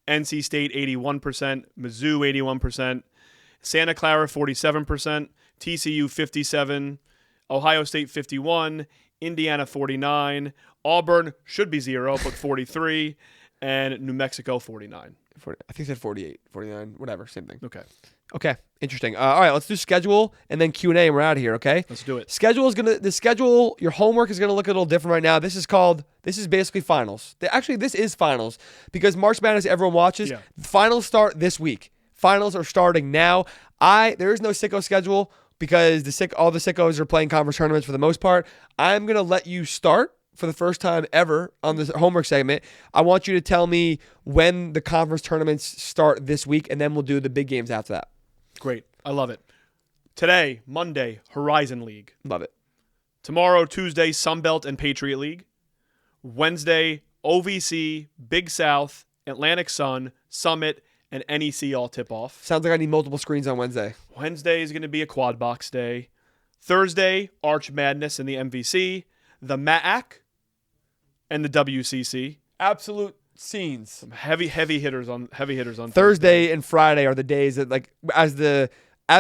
NC State 81%, Mizzou 81%, Santa Clara 47%, TCU 57%, Ohio State 51%, Indiana 49, Auburn should be 0, but 43, and New Mexico 49. 40, I think it said 48, 49, whatever, same thing. Okay. Interesting. All right, let's do schedule and then Q&A and we're out of here, okay? Let's do it. The schedule, your homework is going to look a little different right now. This is basically finals. Actually, this is finals because March Madness, everyone watches. Yeah. Finals start this week. Finals are starting now. There is no sicko schedule because all the sickos are playing conference tournaments for the most part. I'm going to let you start for the first time ever on this homework segment. I want you to tell me when the conference tournaments start this week, and then we'll do the big games after that. Great. I love it. Today, Monday, Horizon League. Love it. Tomorrow, Tuesday, Sunbelt and Patriot League. Wednesday, OVC, Big South, Atlantic Sun, Summit, and NEC all tip off. Sounds like I need multiple screens on Wednesday. Wednesday is going to be a quad box day. Thursday, Arch Madness and the MVC, the MAAC, and the WCC. Absolute scenes. Some heavy hitters on Thursday and Friday are the days that, like, as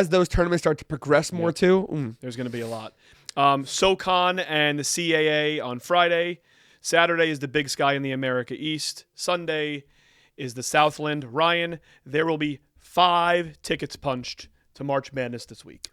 those tournaments start to progress more too. There's going to be a lot. SoCon and the CAA on Friday. Saturday is the Big Sky in the America East. Sunday is the Southland. Ryan, there will be 5 tickets punched to March Madness this week.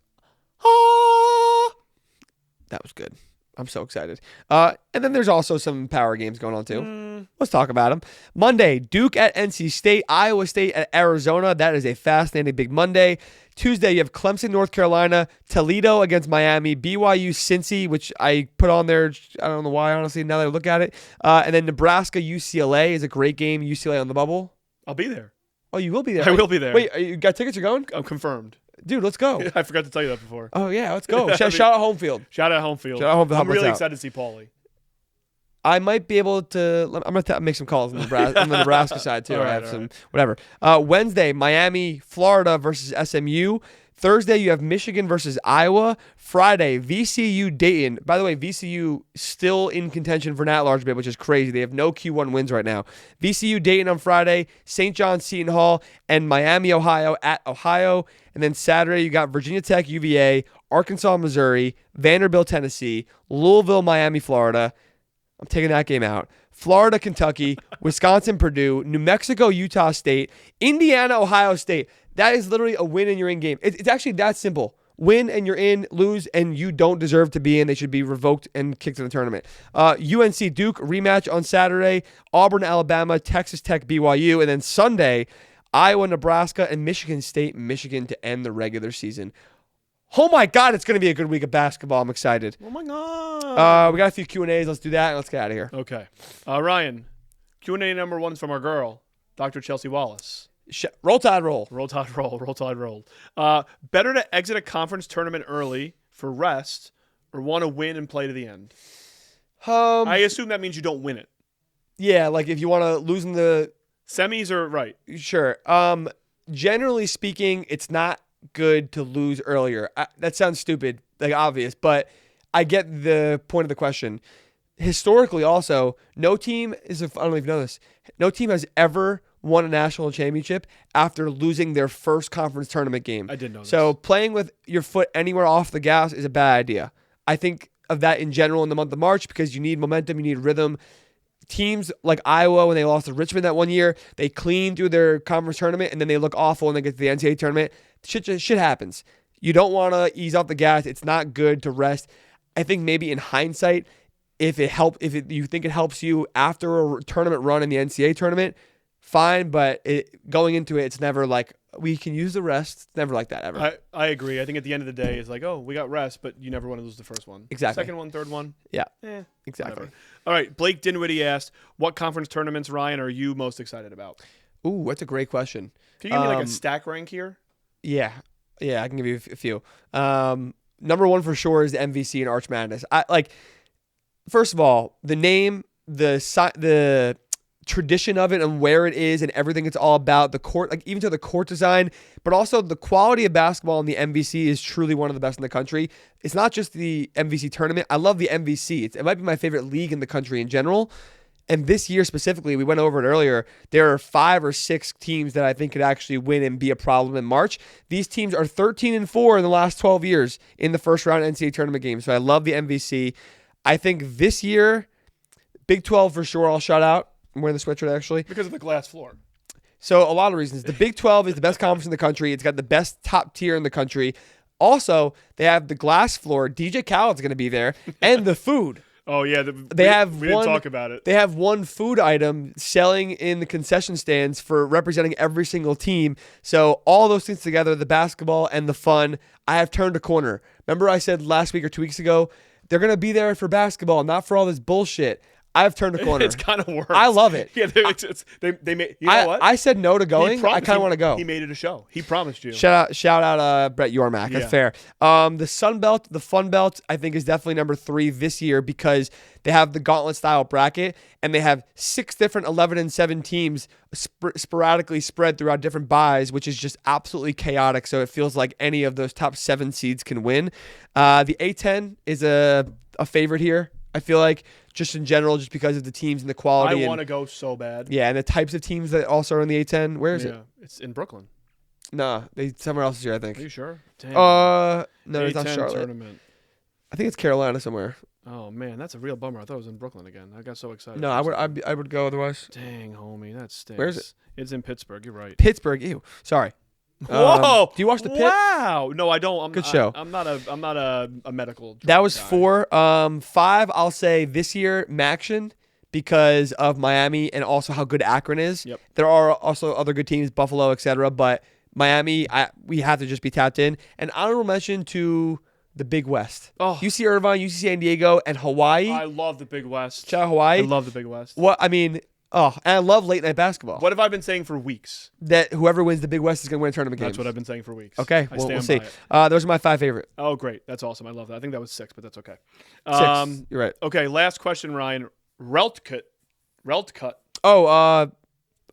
That was good. I'm so excited. And then there's also some power games going on too. Let's talk about them. Monday, Duke at NC State, Iowa State at Arizona. That is a fascinating big Monday. Tuesday, you have Clemson, North Carolina, Toledo against Miami, BYU, Cincy, which I put on there. I don't know why, honestly, now that I look at it. And then Nebraska, UCLA is a great game. UCLA on the bubble. I'll be there. Oh, you will be there. I will be there. Wait, you got tickets? You're going? I'm confirmed. Dude, let's go. I forgot to tell you that before. Oh, yeah, let's go. Shout out home field. Shout out home field. I'm really excited to see Paulie. I might be able to. I'm going to make some calls on the Nebraska side, too. Right, I have some, whatever. Wednesday, Miami, Florida versus SMU. Thursday, you have Michigan versus Iowa. Friday, VCU, Dayton. By the way, VCU still in contention for Nat Large bid, which is crazy. They have no Q1 wins right now. VCU, Dayton on Friday. St. John's, Seton Hall, and Miami, Ohio at Ohio. And then Saturday, you got Virginia Tech, UVA, Arkansas, Missouri, Vanderbilt, Tennessee, Louisville, Miami, Florida. I'm taking that game out. Florida, Kentucky, Wisconsin, Purdue, New Mexico, Utah State, Indiana, Ohio State. That is literally a win and you're in game. It's actually that simple. Win and you're in, lose and you don't deserve to be in. They should be revoked and kicked in the tournament. UNC Duke rematch on Saturday. Auburn, Alabama, Texas Tech, BYU. And then Sunday, Iowa, Nebraska, and Michigan State, Michigan to end the regular season. Oh my God, it's going to be a good week of basketball. I'm excited. Oh my God. We got a few Q&As. Let's do that and let's get out of here. Okay. Ryan, Q&A number 1's from our girl, Dr. Chelsea Wallace. Roll Tide roll. Roll Tide roll. Roll Tide roll. Better to exit a conference tournament early for rest or want to win and play to the end? I assume that means you don't win it. Yeah, like if you want to lose in the semis or right. Sure. Generally speaking, it's not good to lose earlier. That sounds stupid, like obvious, but I get the point of the question. Historically, also, no team I don't know if you know this. No team has ever won a national championship after losing their first conference tournament game. I did know this. So playing with your foot anywhere off the gas is a bad idea. I think of that in general in the month of March because you need momentum, you need rhythm. Teams like Iowa, when they lost to Richmond that one year, they clean through their conference tournament and then they look awful when they get to the NCAA tournament. Shit happens. You don't want to ease off the gas. It's not good to rest. I think maybe in hindsight, you think it helps you after a tournament run in the NCAA tournament, fine. But going into it, it's never like we can use the rest. It's never like that ever. I agree. I think at the end of the day, it's like, oh, we got rest, but you never want to lose the first one. Exactly. Second one, third one. Yeah. Exactly. Whatever. All right. Blake Dinwiddie asked, what conference tournaments, Ryan, are you most excited about? Ooh, that's a great question. Can you give me like a stack rank here? Yeah, I can give you a few. Number 1 for sure is the MVC and Arch Madness. First of all, the name, the tradition of it and where it is and everything it's all about, the court, like even to the court design, but also the quality of basketball in the MVC is truly one of the best in the country. It's not just the MVC tournament. I love the MVC. It might be my favorite league in the country in general. And this year specifically, we went over it earlier, there are 5 or 6 teams that I think could actually win and be a problem in March. These teams are 13-4 in the last 12 years in the first round NCAA tournament games. So I love the MVC. I think this year, Big 12 for sure. I'll shout out. I'm wearing the sweatshirt actually. Because of the glass floor. So a lot of reasons. The Big 12 is the best conference in the country. It's got the best top tier in the country. Also, they have the glass floor. DJ Khaled's going to be there, and the food. Oh yeah, we didn't talk about it. They have one food item selling in the concession stands for representing every single team. So all those things together, the basketball and the fun, I have turned a corner. Remember I said last week or 2 weeks ago, they're going to be there for basketball, not for all this bullshit. I've turned a corner. It's kind of worse. I love it. Yeah, they made. You know what? I said no to going. I kind of want to go. He made it a show. He promised you. Shout out, Brett Yormark. That's fair. The Sun Belt, the Fun Belt, I think is definitely number 3 this year because they have the gauntlet style bracket and they have 6 different 11 and 7 teams sporadically spread throughout different buys, which is just absolutely chaotic. So it feels like any of those top 7 seeds can win. The A10 is a favorite here. I feel like just in general, just because of the teams and the quality. I want to go so bad. Yeah, and the types of teams that also are in the A10. Where is it? It's in Brooklyn. No, somewhere else is here, I think. Are you sure? Damn. No, it's not A10 Charlotte. tournament. I think it's Carolina somewhere. Oh man, that's a real bummer. I thought it was in Brooklyn again. I got so excited. No, I would go otherwise. Dang, homie, that stinks. Where is it? It's in Pittsburgh. You're right. Pittsburgh. Ew. Sorry. Whoa! Do you watch the Pit? Wow! No, I don't. Good show. I'm not a medical. That was guy. 4. 5. I'll say this year MAAC because of Miami and also how good Akron is. Yep. There are also other good teams, Buffalo, etc. But Miami, we have to just be tapped in. And honorable mention to the Big West. Oh. UC Irvine, UC San Diego, and Hawaii. I love the Big West. Shout out Hawaii. I love the Big West. What I mean. Oh, and I love late night basketball. What have I been saying for weeks? That whoever wins the Big West is going to win a tournament game. That's what I've been saying for weeks. Okay, I we'll stand see. by it. Those are my 5 favorite. Oh, great. That's awesome. I love that. I think that was 6, but that's okay. 6. You're right. Okay, last question, Ryan. Relt cut. Oh,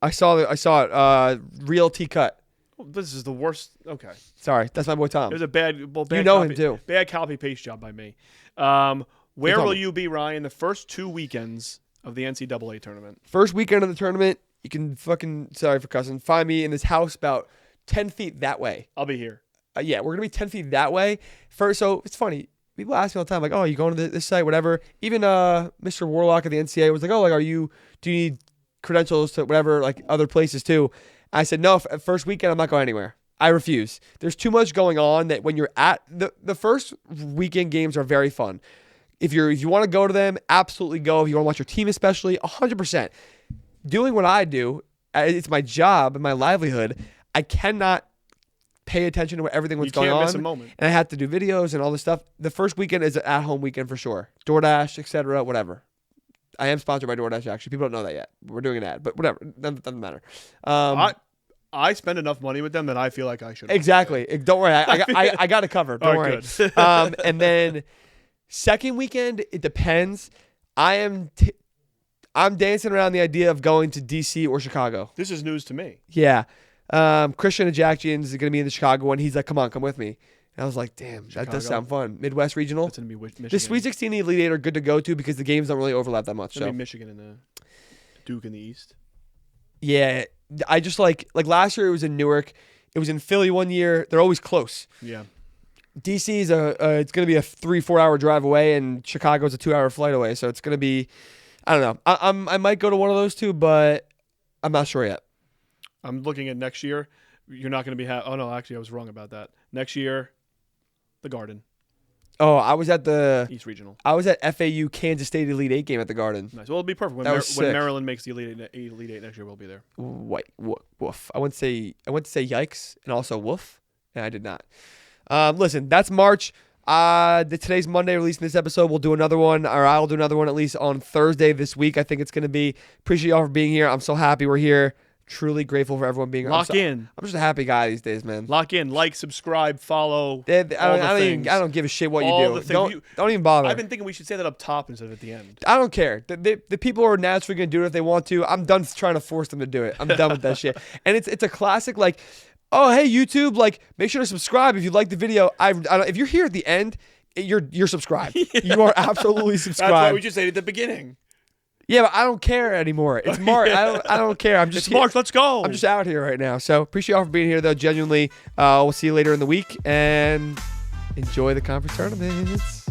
I saw it. Real T cut. Oh, this is the worst. Okay. Sorry, that's my boy Tom. It was a bad you know him too. Bad copy paste job by me. Where will you be, Ryan, the first 2 weekends of the NCAA tournament? First weekend of the tournament, you can sorry for cussing, find me in this house about 10 feet that way. I'll be here. Yeah, we're going to be 10 feet that way. So it's funny. People ask me all the time, like, oh, you going to this site, whatever. Even Mr. Warlock of the NCAA was like, oh, like, do you need credentials to whatever, like other places too? I said, no, first weekend, I'm not going anywhere. I refuse. There's too much going on that when you're at the first weekend games are very fun. If you want to go to them, absolutely go. If you want to watch your team, especially 100%. Doing what I do, it's my job and my livelihood. I cannot pay attention to everything what's going on. You can't miss a moment. And I have to do videos and all this stuff. The first weekend is an at-home weekend for sure. DoorDash, etc., whatever. I am sponsored by DoorDash, actually. People don't know that yet. We're doing an ad, but whatever. Doesn't matter. I spend enough money with them that I feel like I should. Exactly. Don't worry. I got it covered. Don't worry. Good. And then second weekend, it depends. I'm dancing around the idea of going to DC or Chicago. This is news to me. Yeah. Christian Ajaxian is going to be in the Chicago one. He's like, come on, come with me. And I was like, damn, Chicago. that does sound fun. Midwest Regional. That's going to be Michigan. The Sweet 16 and the Elite 8 are good to go to because the games don't really overlap that much. It's going to be Michigan and the Duke in the East. Yeah. I just like last year it was in Newark. It was in Philly one year. They're always close. Yeah. DC is it's going to be a 3-4 hour drive away, and Chicago's a 2-hour flight away. So it's going to be, I don't know. I might go to one of those two, but I'm not sure yet. I'm looking at next year. You're not going to be oh no, actually I was wrong about that. Next year, the Garden. Oh, I was at the East Regional. I was at FAU Kansas State Elite 8 game at the Garden. Nice. Well, it'll be perfect when Maryland makes the Elite 8 next year. We'll be there. Wait, woof. I went to say yikes and also woof, and I did not. Listen, that's March. Today's Monday, releasing this episode. We'll do another one, or I'll do another one at least on Thursday this week. I think it's going to be. Appreciate y'all for being here. I'm so happy we're here. Truly grateful for everyone being here. In. I'm just a happy guy these days, man. Lock in, like, subscribe, follow. I don't give a shit what you do. Don't even bother. I've been thinking we should say that up top instead of at the end. I don't care. The people are naturally going to do it if they want to. I'm done trying to force them to do it. I'm done with that shit. And it's a classic, like, oh, hey, YouTube, like, make sure to subscribe if you like the video. If you're here at the end, you're subscribed. Yeah. You are absolutely subscribed. That's what we just said at the beginning. Yeah, but I don't care anymore. It's March. I don't care. It's March. Let's go. I'm just out here right now. So appreciate y'all for being here, though. Genuinely, we'll see you later in the week, and enjoy the conference tournaments.